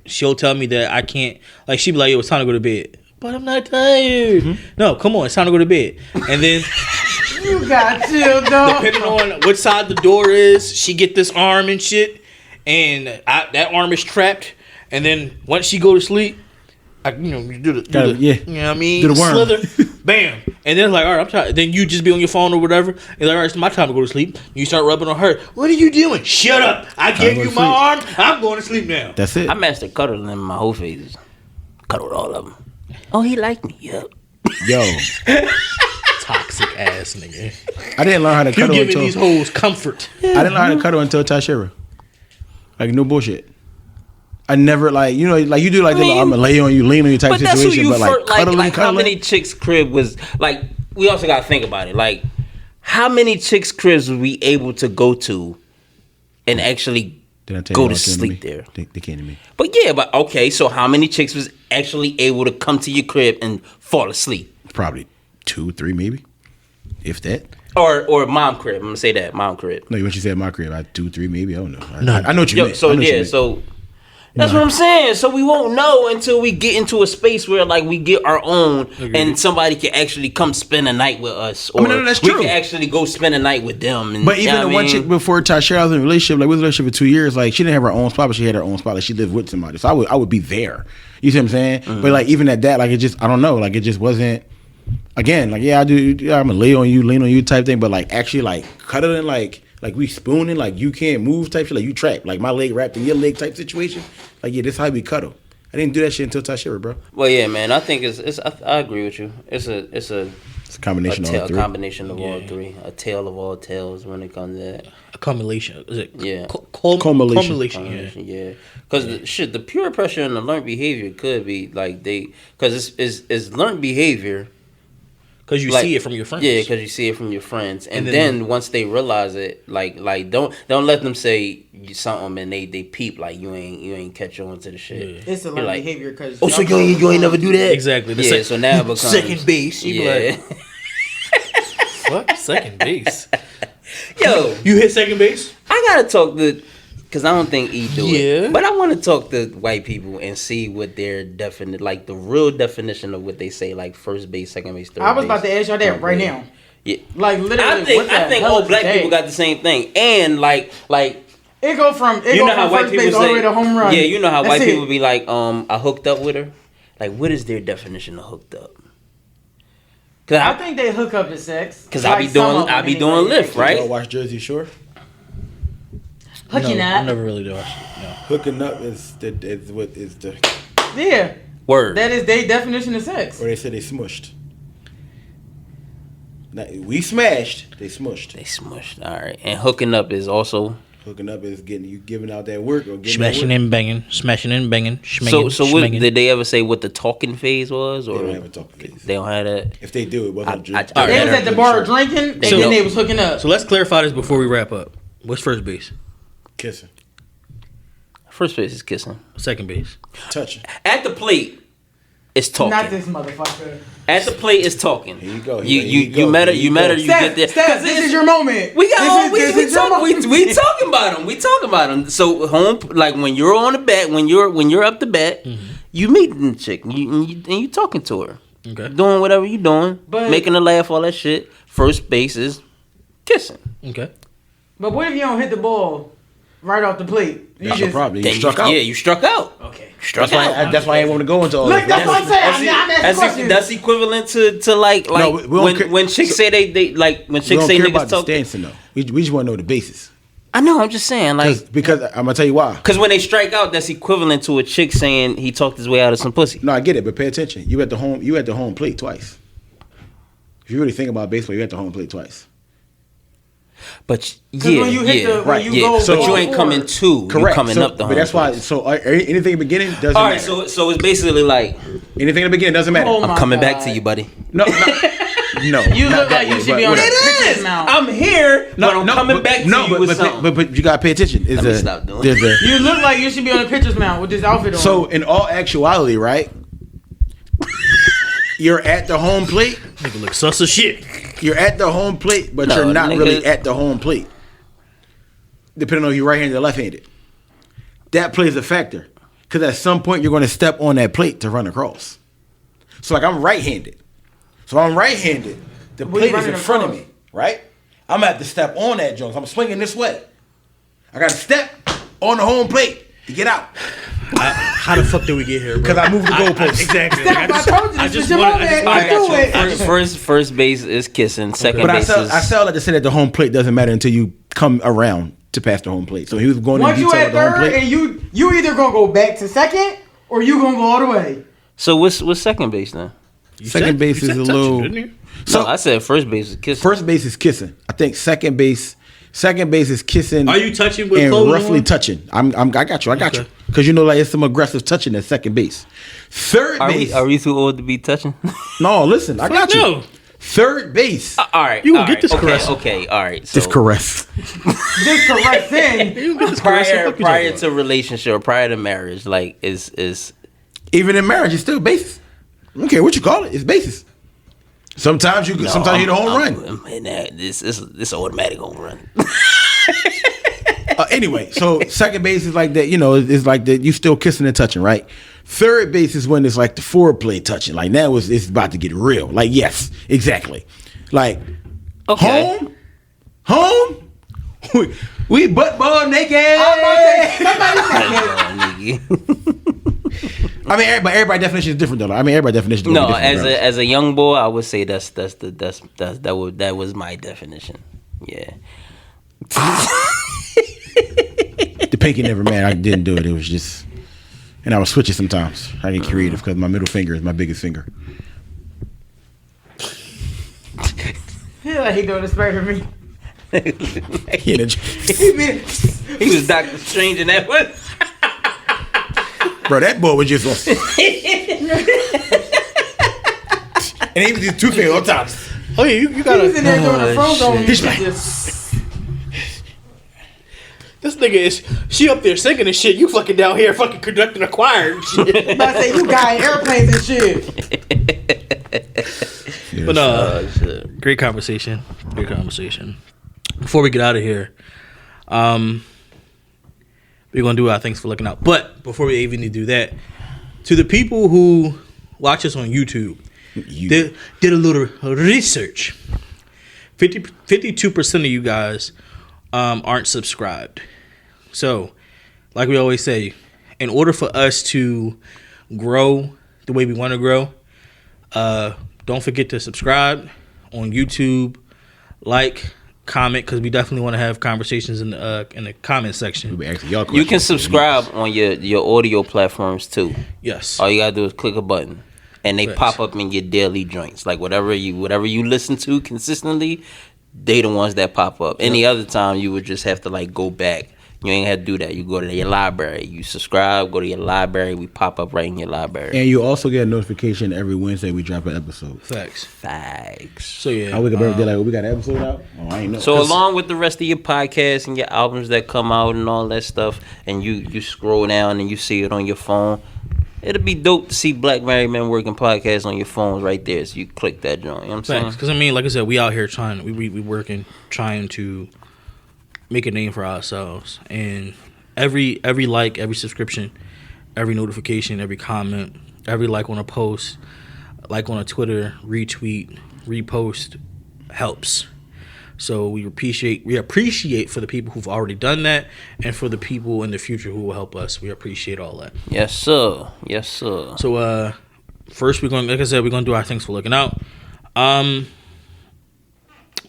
she'll tell me that I can't. Like she'll be like, "Yo, it's time to go to bed." But I'm not tired. No, come on, it's time to go to bed. And then You got chill, dog. depending on which side the door is, she get this arm and shit, and that arm is trapped. And then once she go to sleep, you do the Yeah. you know what I mean? Do the worm. Slither, bam. And then it's like, all right, I'm tired. Then you just be on your phone or whatever. And like, all right, it's my time to go to sleep. You start rubbing on her. What are you doing? Shut up! I gave go you to my arm. sleep. I'm going to sleep now. That's it. I mastered cuddling in my whole phases. Cuddled all of them. Oh, he liked me. Yep. Yo, Toxic ass nigga. I didn't learn how to You cuddle giving until these hoes comfort. I didn't learn how to cuddle until Tashira. Like no bullshit. I never like you know like you do like I mean, I'm gonna lay on you, lean on you type But that's situation, who you but like cuddling, like how cuddling. many chicks' crib was like? We also gotta think about it. Like, how many chicks' cribs were we able to go to and actually Did I tell go you to all came sleep me? there? They came to me. But yeah, but okay. So how many chicks was actually able to come to your crib and fall asleep? Probably 2, 3, maybe, if that. Or mom crib. I'm gonna say that mom crib. No, when she said my crib, I 2, 3, maybe. I don't know. No. I know what you Yo, meant. so I know what you yeah, meant. so that's what I'm saying. So we won't know until we get into a space where like we get our own, and somebody can actually come spend a night with us, or no, that's we true. can actually go spend a night with them. And, But even you know the what I one mean? chick before Tashira was in a relationship, like we was in a relationship for 2 years, like she didn't have her own spot, but she had her own spot. Like she lived with somebody, so I would be there. You see what I'm saying? Mm-hmm. But like even at that, like it just I don't know, like it just wasn't. Again, like yeah, I do. Yeah, I'm gonna lay on you, lean on you type thing, but like actually like cuddling, like we spooning, like you can't move type shit, like you trapped, like my leg wrapped in your leg type situation. Like yeah, this how we cuddle. I didn't do that shit until Tashira, bro. Well, yeah, man. I think it's. I agree with you. It's a It's a combination of all three. combination of all three. A tale of all tales when it comes to that. Accumulation. Is it? Yeah. Cumulation. Cumulation. Yeah. Yeah, because the peer pressure and the learned behavior could be like because it's learned behavior. Because you Like, see it from your friends. Yeah, because you see it from your friends, and, And then then- once they realize it, like don't let them say something and they peep like you ain't catch on to the shit. Yeah. It's a You're learned like, behavior because. oh, so you ain't never do that? Exactly. The Yeah, so now it becomes second base. You Yeah, be like, what? Second base? yo, You hit second base? I gotta talk to. Cause I don't think E do Yeah. it, but I want to talk to white people and see what their like the real definition of what they say, like first base, second base, third base. I was about to ask y'all that right now. Yeah, Like literally, I think hell all is black that? people got the same thing, and like It go from you know how white first people base all the way say, to home run. yeah, you know how That's white it. people be like, I hooked up with her. Like, what is their definition of hooked up? Cause I think they hook up to sex. Cause Like I be some doing of them Lyft, anyway. right? Y'all watch Jersey Shore? Hooking no, up. I never really do. No. Hooking up is what is the Yeah, Word. that is their definition of sex. or they say they smushed. Now, we smashed, they smushed. They smushed. All right, and hooking up is also. Hooking up is getting you giving out that work or getting Smashing that work. and banging. Smashing and banging. So Schmanging, what schmanging. did they ever say what the talking phase was, or They don't have a talking phase. They don't have that. If they do, it wasn't a drink. I- They Alright, was at the bar drinking, and So- then they was hooking up. So let's clarify this before we wrap up. What's first base? Kissing, First base is kissing. Second base. touching. At the plate, it's talking. Not this motherfucker. At the plate, it's talking. Here you go. You Here you go. met her. Here You you met go. her. You Steph, get there. Steph, 'Cause this it's- is your moment. We got This is your moment. we talking about them. We talking about them. So home, like when you're on the bat, when you're up the bat, you meeting the chick, and you talking to her, Okay. doing whatever you doing, But- making her laugh, all that shit. First base is kissing. Okay. But what if you don't hit the ball right off the plate? You That's your just- problem. You Then struck out. Yeah, you struck out. Okay. Struck That's why. out. That's why I ain't want to go into all Look, this. that's what I'm saying. I'm asking questions. That's equivalent to like No, we don't when care- when chicks say they like when We chicks don't say care niggas about the talk. stancing though. We just want to know the basis. I know. I'm just saying like. Because I'm gonna tell you why. Because when they strike out, that's equivalent to a chick saying he talked his way out of some pussy. No, I get it, but pay attention. You at the home plate twice. If you really think about baseball, you at the home plate twice. But Because when you hit the, when right, you yeah. go So you ball ain't forward. coming to. Correct. You coming So- up the home. But that's why. plate. So anything in the beginning doesn't All right. matter. So it's basically like Anything in the beginning doesn't matter. Oh I'm my coming back God. to you, buddy. No, no. You not look that like you way, should but be on whatever. that picture mount. I'm here, but I'm coming but- back to no, you with something. but you gotta pay attention. Let me stop doing There's a You look like you should be on a pitcher's mound with this outfit on. so in all actuality, right? You're at the home plate. Nigga look sus as shit. You're at the home plate, but No, you're not nigga- really at the home plate. Depending on if you're right-handed or left-handed. That plays a factor. Because at some point, you're going to step on that plate to run across. So, like, I'm right-handed. So, I'm right-handed. The But you plate is in running front of across. me, right? I'm going to have to step on that joint. So I'm swinging this way. I got to step on the home plate to get out. How the fuck did we get here, bro? Because I moved the goalpost. Exactly. Steph, I told you, this is your moment. Let's do it. First base is kissing. Second But I base still, is. I still like to say that the home plate doesn't matter until you come around to pass the home plate. So he was going Once in you detail at with the home third, plate. and you either gonna go back to second or you gonna go all the way. So what's second base then? Second base is a little. So So I said first base is kissing. first base is kissing. I think second base is kissing. Are you touching with and clothes roughly on? touching? I got you. Okay. because you know, like it's some aggressive touching at second base. Third base. Are we too old to be touching? No, listen, I got you. No. Third base. All right, You gonna get this caress. Okay, all right. So This caress. This correct thing. You get this caress. prior to relationship or prior to marriage, like is Even in marriage, it's still bases. I don't care what you call it. It's bases. Sometimes you hit a home run. Man, this automatic home run. Anyway, so second base is like that. You know, it's like that. You still kissing and touching, right? Third base is when it's like the foreplay touching. Like now, it's about to get real. Like yes, exactly. Like Okay. home. We butt ball naked. I mean, everybody definition is different though. I mean, everybody definition. Is No, different, as a young boy, I would say that was my definition. Yeah. the pinky never man. I didn't do it. It was just, and I was switching sometimes. I get creative because my middle finger is my biggest finger. He like he doing the spray for me. He in a- He was Doctor Strange in that one. Bro, that boy was just on. And he was just two fingers on top. Oh yeah, you He gotta. was in there doing the frozen. He's like- This nigga is. She up there singing and shit. You fucking down here fucking conducting a choir and shit. About to say you got airplanes and shit. But great conversation. Great conversation. Before we get out of here, we're gonna do our thanks for looking out. But before we even do that, to the people who watch us on YouTube, did a little research. 52% of you guys aren't subscribed. So, like we always say, in order for us to grow the way we want to grow, don't forget to subscribe on YouTube, like, comment, because we definitely want to have conversations in the comment section. We asking y'all You questions. can subscribe on your audio platforms too. Yes. All you gotta do is click a button, and they Facts. pop up in your daily joints. Like whatever you listen to consistently, they the ones that pop up. Any other time, you would just have to like go back. You ain't have to do that. You go to your library. You subscribe. Go to your library. We pop up right in your library. And you also get a notification every Wednesday we drop an episode. Facts. Facts. So yeah. I wake up every day like, we got an episode out? Oh, I ain't know. So along with the rest of your podcasts and your albums that come out and all that stuff, and you scroll down and you see it on your phone, it'll be dope to see Black Married Men Working Podcast on your phones right there. So you click that joint. You know what I'm saying? Because I mean, like I said, we out here trying. We working, trying to make a name for ourselves. And every like, every subscription, every notification, every comment, every like on a post, like on a Twitter, retweet, repost helps. So we appreciate for the people who've already done that, and for the people in the future who will help us. We appreciate all that. Yes, sir. Yes, sir. So first we're going, like I said, we're going to do our thanks for looking out. My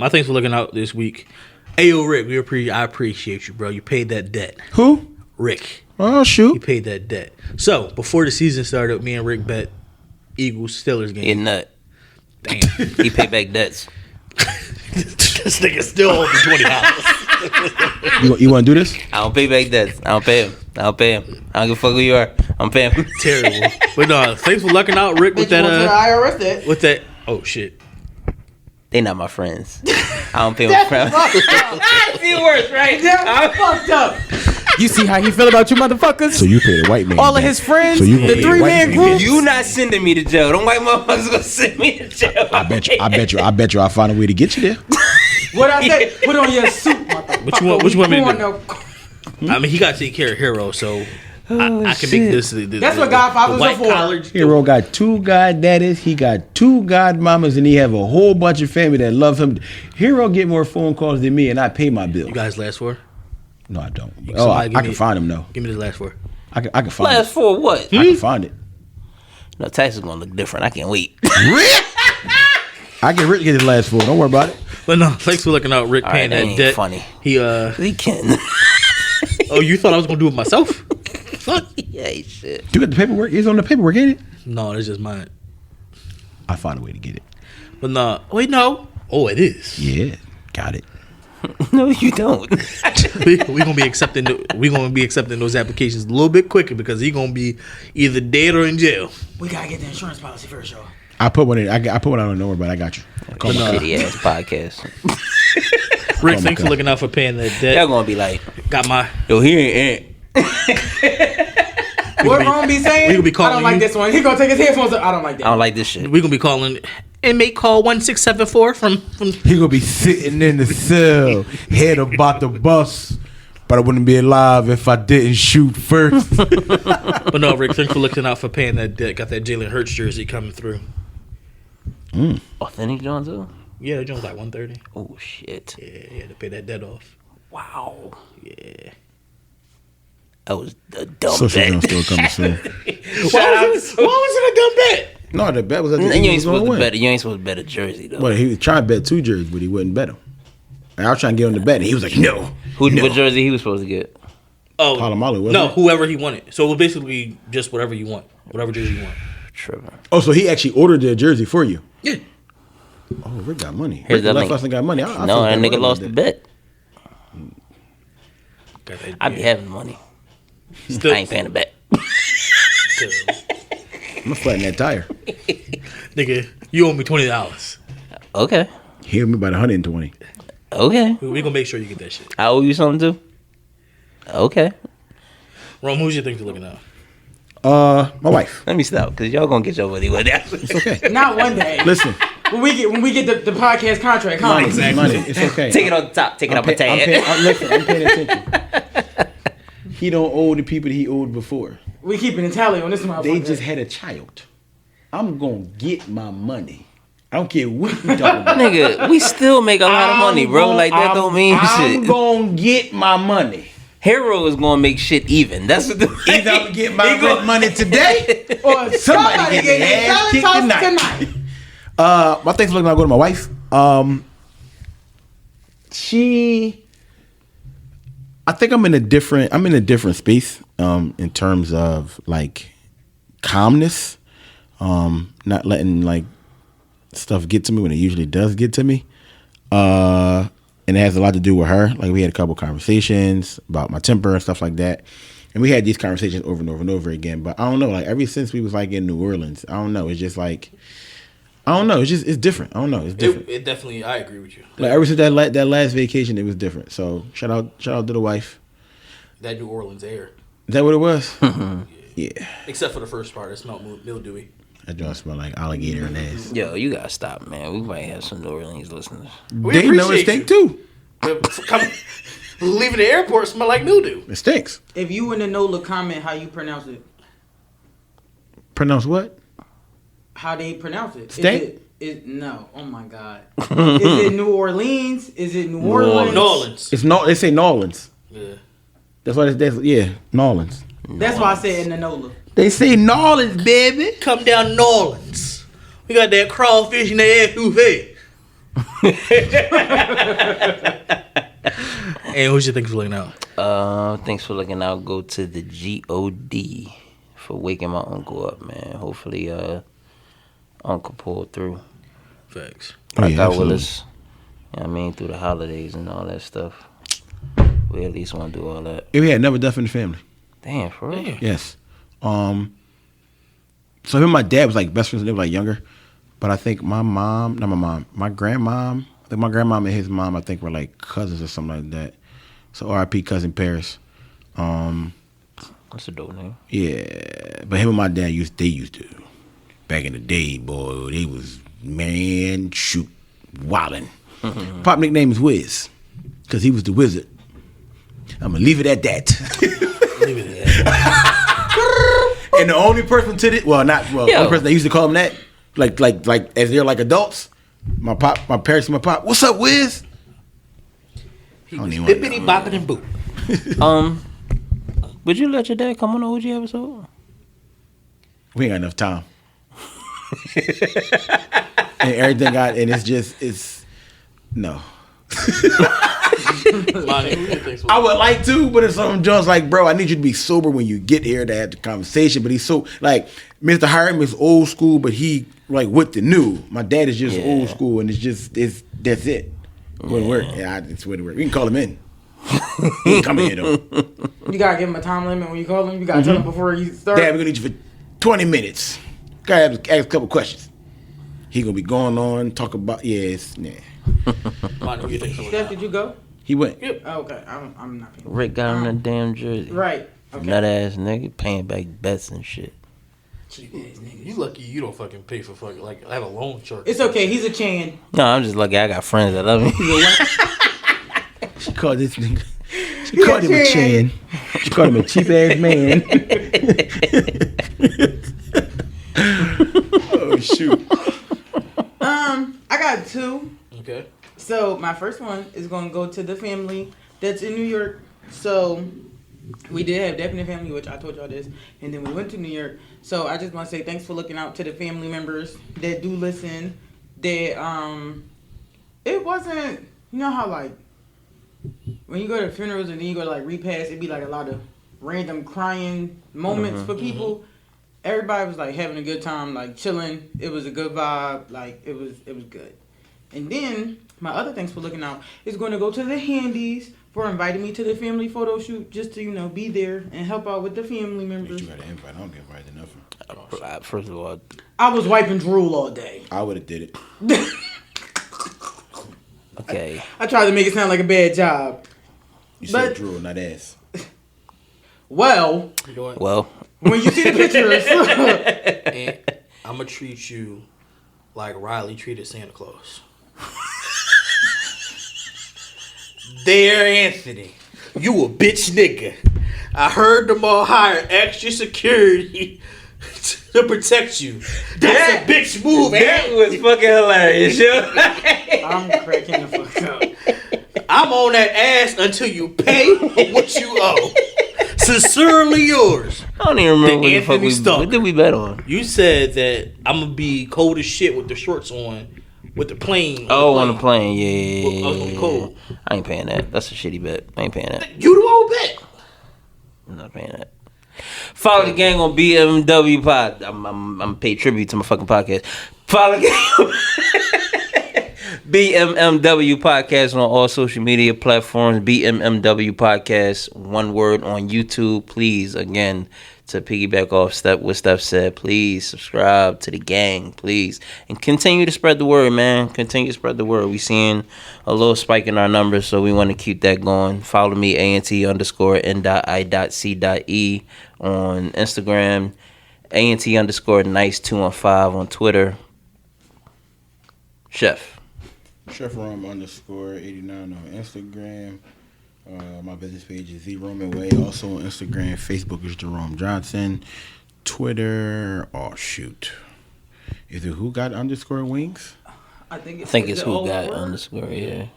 thanks for looking out this week. Ayo, Rick, I appreciate you, bro. You paid that debt. Who? Rick, Oh, you shoot. paid that debt. So before the season started, me and Rick bet Eagles Steelers Get game. nut. Damn, He pay back debts. this nigga still owed me $20. You want to do this? I don't pay back debts. I don't pay him. I don't give a fuck who you are. I'm paying him. Terrible. But no, thanks for lucking out, Rick, with Bitch, went to the that. IRS that. With that. Oh shit. They not my friends. I don't pay my friends. That's See worse, right? fucked up. You see how he feel about you motherfuckers? So you paid a white man. All of back. his friends, So you gonna the pay a 3-man white man group. back. You not sending me to jail. Them white motherfuckers gonna send me to jail. I bet you I'll find a way to get you there. What I say? Put on your suit, motherfucker. What you want me to Going do? I mean, he got to take care of Hero, so I can make this. That's what Godfathers white are for. college. Hero got 2 goddaddies. He got 2 godmamas, and he have a whole bunch of family that love him. Hero get more phone calls than me, and I pay my bill. You guys last four? No, I don't. You- Oh, I somebody give can me- find him though. Give me the last four. I can find Last it. for what? I can find it. No, taxes gonna look different. I can't wait. I get Rick to get his last 4. Don't worry about it. But no, thanks for looking out, Rick. All Paying right, that that ain't debt. funny. He We can. Oh, you thought I was gonna do it myself? Fuck. Yeah, shit. You got the paperwork? It's on the paperwork, ain't it? No, that's just mine. I find a way to get it. But no, wait, no. Oh, it is. Yeah, got it. No, you don't. we gonna be accepting those applications a little bit quicker because he gonna be either dead or in jail. We gotta get the insurance policy first, y'all. I put one in. I put one out on nowhere, but I got you. Call my car. Shitty ass podcast. Rick, thanks for looking out for paying that debt. Y'all gonna be like, Got my. yo, he ain't. What Ron be saying? we gonna be I calling don't like you. this one. He gonna take his headphones up. I don't like that. I don't like this shit. We gonna be calling inmate call 1674 from. He gonna be sitting in the cell, head about the bus. But I wouldn't be alive if I didn't shoot first. But no, Rick, thanks for looking out for paying that debt. Got that Jalen Hurts jersey coming through. Authentic John too? Yeah, that joint's like 130. Oh shit. Yeah, he had to pay that debt off. Wow. Yeah. That was a dumb Social bet. Jones still coming soon. Why was it a dumb bet? No, the bet was that the You ain't Eagles supposed gonna to win. bet. You ain't supposed to bet a jersey though. But he was trying to bet 2 jerseys, but he wouldn't bet them. And I was trying to get him to bet, and he was like, "No." What jersey he was supposed to get? Oh, Palomalu, wasn't no, it? whoever he wanted. So it was basically just whatever you want, whatever jersey you want. Tripping. Oh, so he actually ordered the jersey for you? Yeah. Oh, Rick got money. Here's Rick that left link. us and got money. I No, feel that bad nigga about lost the bet. Got that, I be having money. Still, I ain't paying the bet. I'm gonna flatten that tire. Nigga, you owe me $20. Okay. He owed me about 120. Okay. We gonna make sure you get that shit. I owe you something too? Okay. Rome, who's your thing to looking at? My wife. Let me stop, because y'all gonna get your money with that. It's okay. Not one day. Listen, when we get the podcast contract, huh? money, money. It's okay. Take it on the top. Take it up a tad. Listen, I'm paying attention. He don't owe the people that he owed before. We keeping a tally on this motherfucker. They just had a child. I'm gonna get my money. I don't care what you talking about. Nigga, we still make a lot of money, bro. Like, that don't mean I'm shit. gonna get my money. Hero is gonna make shit even. That's what the Either I'm gonna get my rent money today, or somebody get their ass kicked tonight. My things looking like go to my wife. I think I'm in a different space in terms of like calmness, not letting like stuff get to me when it usually does get to me. And it has a lot to do with her. Like, we had a couple conversations about my temper and stuff like that. And we had these conversations over and over and over again. But I don't know, like, ever since we was like in New Orleans, I don't know. It's just like, I don't know. It's different. I don't know. It's different. It definitely, I agree with you. Like, ever since that last vacation, it was different. So shout out to the wife. That New Orleans air. Is that what it was? Yeah. Except for the first part, it smelled mildewy. That joint smell like alligator and ass. Yo, you gotta stop, man. We might have some New Orleans listeners. They know it stink too. Leaving the airport smell like mildew. It stinks. If you in the NOLA, comment how you pronounce it. Pronounce what? How they pronounce it. Stink? No. Oh my God. Is it New Orleans? Is it New Orleans? New Orleans. It's no. They say Nolans. Yeah. That's why. Yeah, Nolans. That's why I said in the NOLA. They say Nolans, baby. Come down to New Orleans. We got that crawfish and that etouffee. Hey, who's your thing for looking out? Thanks for looking out. Go to the GOD for waking my uncle up, man. Hopefully, Uncle pulled through. Facts. Oh, yeah, Got absolutely. Willis. You know what I mean? Through the holidays and all that stuff. We at least want to do all that. Yeah, we had never death in the family. Damn, for real? Damn. Yes. So him and my dad was like best friends when they were like younger. But I think my grandmom, I think my grandmom and his mom, I think were like cousins or something like that. So R.I.P. cousin Paris. That's a dope name. Yeah. But him and my dad used to back in the day, boy, they was man shoot wildin'. Pop nickname is Wiz. Cause he was the wizard. I'm gonna leave it at that. Leave it there. And the only person the only person that used to call him that, like as they're like adults, my parents and my pop, what's up, Wiz? He I don't was even wanna bippity know. bopping and boop. Would you let your dad come on the OG episode? We ain't got enough time. And everything it's no. Lonnie, who your thing for I would like to, but it's something John's like, bro, I need you to be sober when you get here to have the conversation. But he's so like Mr. Hiram is old school, but he like with the new. My dad is just old school, and that's it. Wouldn't work. Yeah, it wouldn't work. We can call him in. He ain't coming here though. You gotta give him a time limit when you call him. You gotta tell him before you start. Dad, we're gonna need you for 20 minutes. Gotta ask a couple questions. He gonna be going on, talk about nah. Mine, you think so? Steph, did you go? He went. Oh, okay, I'm not paying. Rick got on a damn jersey. Right. Okay. Nut ass nigga paying back bets and shit. You lucky you don't fucking pay for fucking like I have a loan shark. It's okay. He's a Chan. No, I'm just lucky I got friends that love me. She called this nigga. She called him a Chan. She called him a cheap ass man. Oh shoot. I got two. Okay. So my first one is gonna go to the family that's in New York. So we did have definite family, which I told y'all this, and then we went to New York. So I just want to say thanks for looking out to the family members that do listen. That it wasn't, you know how like when you go to funerals and then you go to like repast, it'd be like a lot of random crying moments for people. Everybody was like having a good time, like chilling. It was a good vibe, like it was good. And then my other thanks for looking out is going to go to the Handies for inviting me to the family photo shoot, just to be there and help out with the family members. You got an invite. I don't get invited to nothing. First of all, I was wiping drool all day. I would have did it. okay. I tried to make it sound like a bad job. You said drool, not ass. Well, Well, when you see the pictures, And I'm gonna treat you like Riley treated Santa Claus. There, Anthony, you a bitch nigga. I heard them all hire extra security to protect you. That's a bitch move, that man. was fucking hilarious, yo. I'm cracking the fuck up. I'm on that ass until you pay what you owe. Sincerely yours. I don't even remember The what the fuck Anthony Stark. what did we bet on? You said that I'm gonna be cold as shit with the shorts on, with the plane. On the plane, yeah. On cold. I ain't paying that. That's a shitty bet. I ain't paying that. You the old bet. I'm not paying that. Follow the gang on BMW Pod. I'm pay tribute to my fucking podcast. Follow the gang on BMMW Podcast on all social media platforms. BMMW Podcast, one word on YouTube. Please, again, to piggyback off what Steph said, please subscribe to the gang, please. And continue to spread the word, man. Continue to spread the word. We seeing a little spike in our numbers, so we want to keep that going. Follow me, ANT_N.I.C.E on Instagram. ANT_Nice215 on Twitter. Chef. Chef Rom _89 on Instagram. My business page is The Roman Way. Also on Instagram. Facebook is Jerome Johnson. Twitter. Oh shoot. Is it Who Got _Wings? I think it's Who Got _ yeah.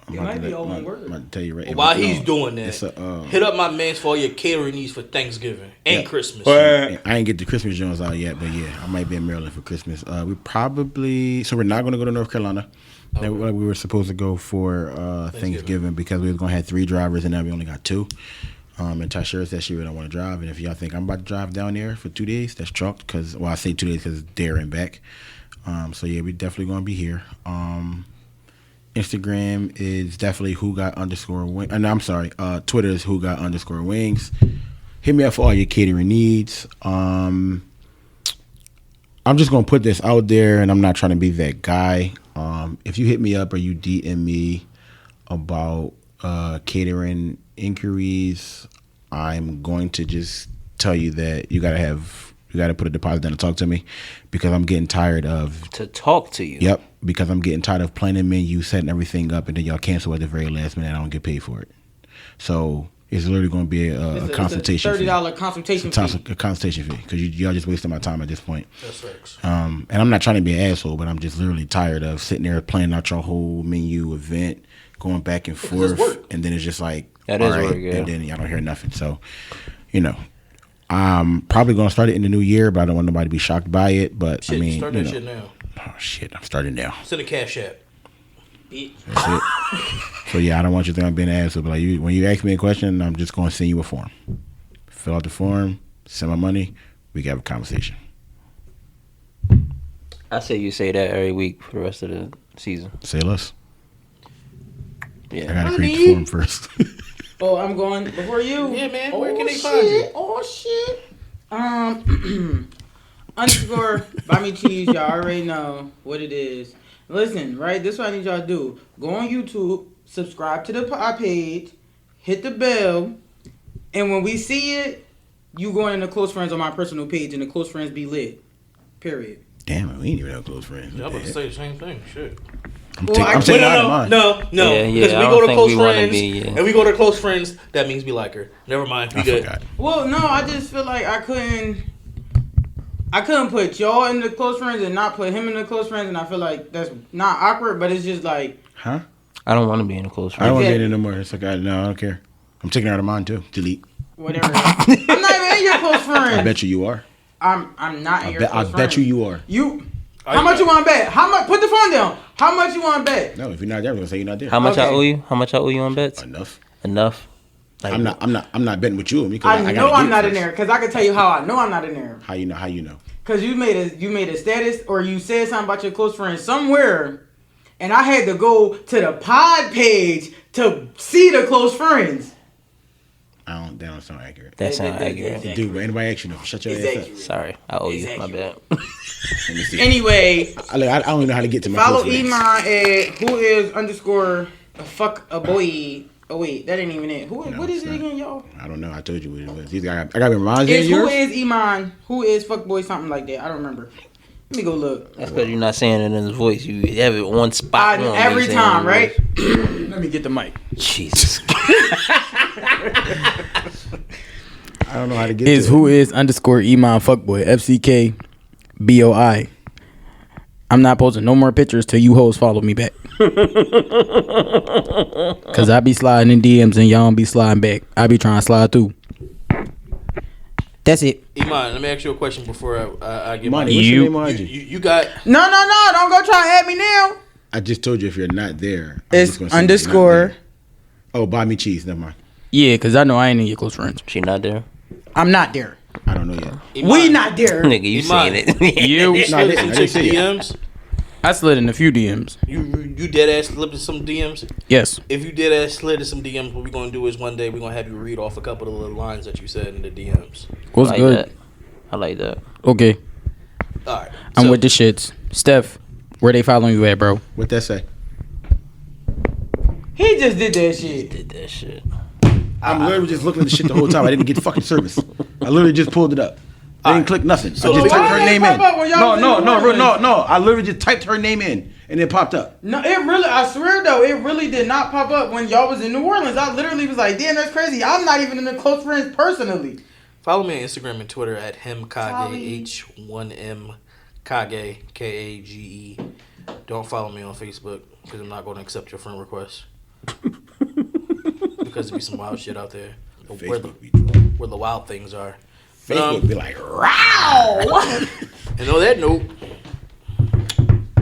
It might be all one word. I'm about to tell you right. Well, while he's doing it's that, a, hit up my mans for all your catering needs for Thanksgiving and Christmas. I ain't get the Christmas Jones out yet, but yeah, I might be in Maryland for Christmas. We're not going to go to North Carolina. Okay. We were supposed to go for Thanksgiving because we was going to have 3 drivers and now we only got 2. And Tashira said she really don't want to drive. And if y'all think I'm about to drive down there for 2 days, that's chalked. I say 2 days because it's there and back. So yeah, we definitely going to be here. Instagram is definitely Who Got _Wings. And I'm sorry, Twitter is Who Got _Wings. Hit me up for all your catering needs. I'm just gonna put this out there, and I'm not trying to be that guy. If you hit me up or you DM me about catering inquiries, I'm going to just tell you that you gotta put a deposit down to talk to me because I'm getting tired of To talk to you. Yep, because I'm getting tired of planning menu, setting everything up, and then y'all cancel at the very last minute and I don't get paid for it. So it's literally going to be a consultation fee. $30 consultation fee. A consultation fee because y'all just wasting my time at this point. That's right. And I'm not trying to be an asshole, but I'm just literally tired of sitting there planning out your whole menu event, going back and forth, and then it's just like, that is work, yeah. And then y'all don't hear nothing. So, I'm probably going to start it in the new year, but I don't want nobody to be shocked by it. But Shit, I mean, start that shit now. Oh shit, I'm starting now. Send a cash app. That's it. So yeah, I don't want you to think I'm being an asshole. But when you ask me a question, I'm just going to send you a form. Fill out the form, send my money, we can have a conversation. I say you say that every week for the rest of the season. Say less. I gotta create the form first. Oh, I'm going before you. Yeah, man. Where can they find you? Oh shit. Underscore buy me cheese. Y'all already know what it is. Listen, right? This is what I need y'all to do. Go on YouTube, subscribe to our page, hit the bell, and when we see it, you going in the close friends on my personal page, and the close friends be lit. Period. Damn, we ain't even have close friends. Yeah, I'm about to say the same thing. Shit. I'm taking out of mine. No. Yeah, Because I we don't go to think close we wanna friends, be, yeah. and we go to close friends. That means we like her. Never mind. We I good. forgot. Well, no, I just feel like I couldn't put y'all in the close friends and not put him in the close friends, and I feel like that's not awkward, but it's just like, Huh? I don't want to be in a close I friend. don't want to Exactly. get in no more. It's like, no, I don't care. I'm taking her out of mine too. Delete. whatever. I'm not even in your close friends. I bet you are. I'm not in your close I friends. bet you are. How much you want to bet? How much? Put the phone down. How much you want to bet? No, if you're not there, I'm gonna say you're not there. How much I Okay. owe you? How much I owe you on bets? Enough. Enough. Like, I'm not betting with you because I I know gotta I'm get not it in first. there because I can tell you how I know I'm not in there. How you know? Cause you made a status or you said something about your close friend somewhere, and I had to go to the pod page to see the close friends. That don't sound accurate. that sounds accurate. Dude, but anybody ask you, shut your It's ass up. accurate. Sorry, I owe you. My bad. Let me see. Anyway, I don't even know how to get to my follow close friends. Iman at who is underscore fuck a boy. Oh wait, that ain't even it. What is it again, y'all? I don't know. I told you what it was. I got to remind you It's of who yours. is Iman? Who is fuckboy? Something like that. I don't remember. Let me go look. That's because you're not saying it in his voice. You have it on spot. on when Every you say it in time, his right? voice. Let me get the mic. Jesus. I don't know how to get Is to who is underscore Iman fuckboy FCK BOI. I'm not posting no more pictures till you hoes follow me back. Cause I be sliding in DMs and y'all don't be sliding back. I be trying to slide through. That's it. Iman, let me ask you a question before I get Money, my what's your You- name on IG? You got No, don't go try to add me now. I just told you if you're not there. I'm It's just gonna say you're not underscore. there. Oh, buy me cheese. Never mind. Yeah, cause I know I ain't in your close friends. She not there. I'm not there. I don't know yet. Iman, We not there. Nigga, you Iman. saying it. You, You No, I slid didn't. some I chicks didn't say it. DMs. I slid in a few DMs. You dead ass slipped in some DMs. Yes. If you dead ass slid in some DMs, what we gonna do is one day we gonna have you read off a couple of the lines that you said in the DMs. What's I like good? that. I like that. Okay. All right. I'm so- with the shits. Steph, where they following you at, bro? What that say? He just did that shit. Did that shit. I'm literally just looking at the shit the whole time. I didn't get the fucking service. I literally just pulled it up. I didn't click nothing. I just why typed her did it name pop in. up when y'all was in New Orleans? No. I literally just typed her name in and it popped up. No, it really. I swear though, it really did not pop up when y'all was in New Orleans. I literally was like, "Damn, that's crazy." I'm not even in the close friends personally. Follow me on Instagram and Twitter at himkage H1M Kage Kage. Don't follow me on Facebook because I'm not going to accept your friend request. Because there be some wild shit out there. Facebook be Where the wild things are. Facebook be like, "Row." And on that note,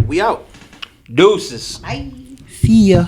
we out. Deuces. See ya.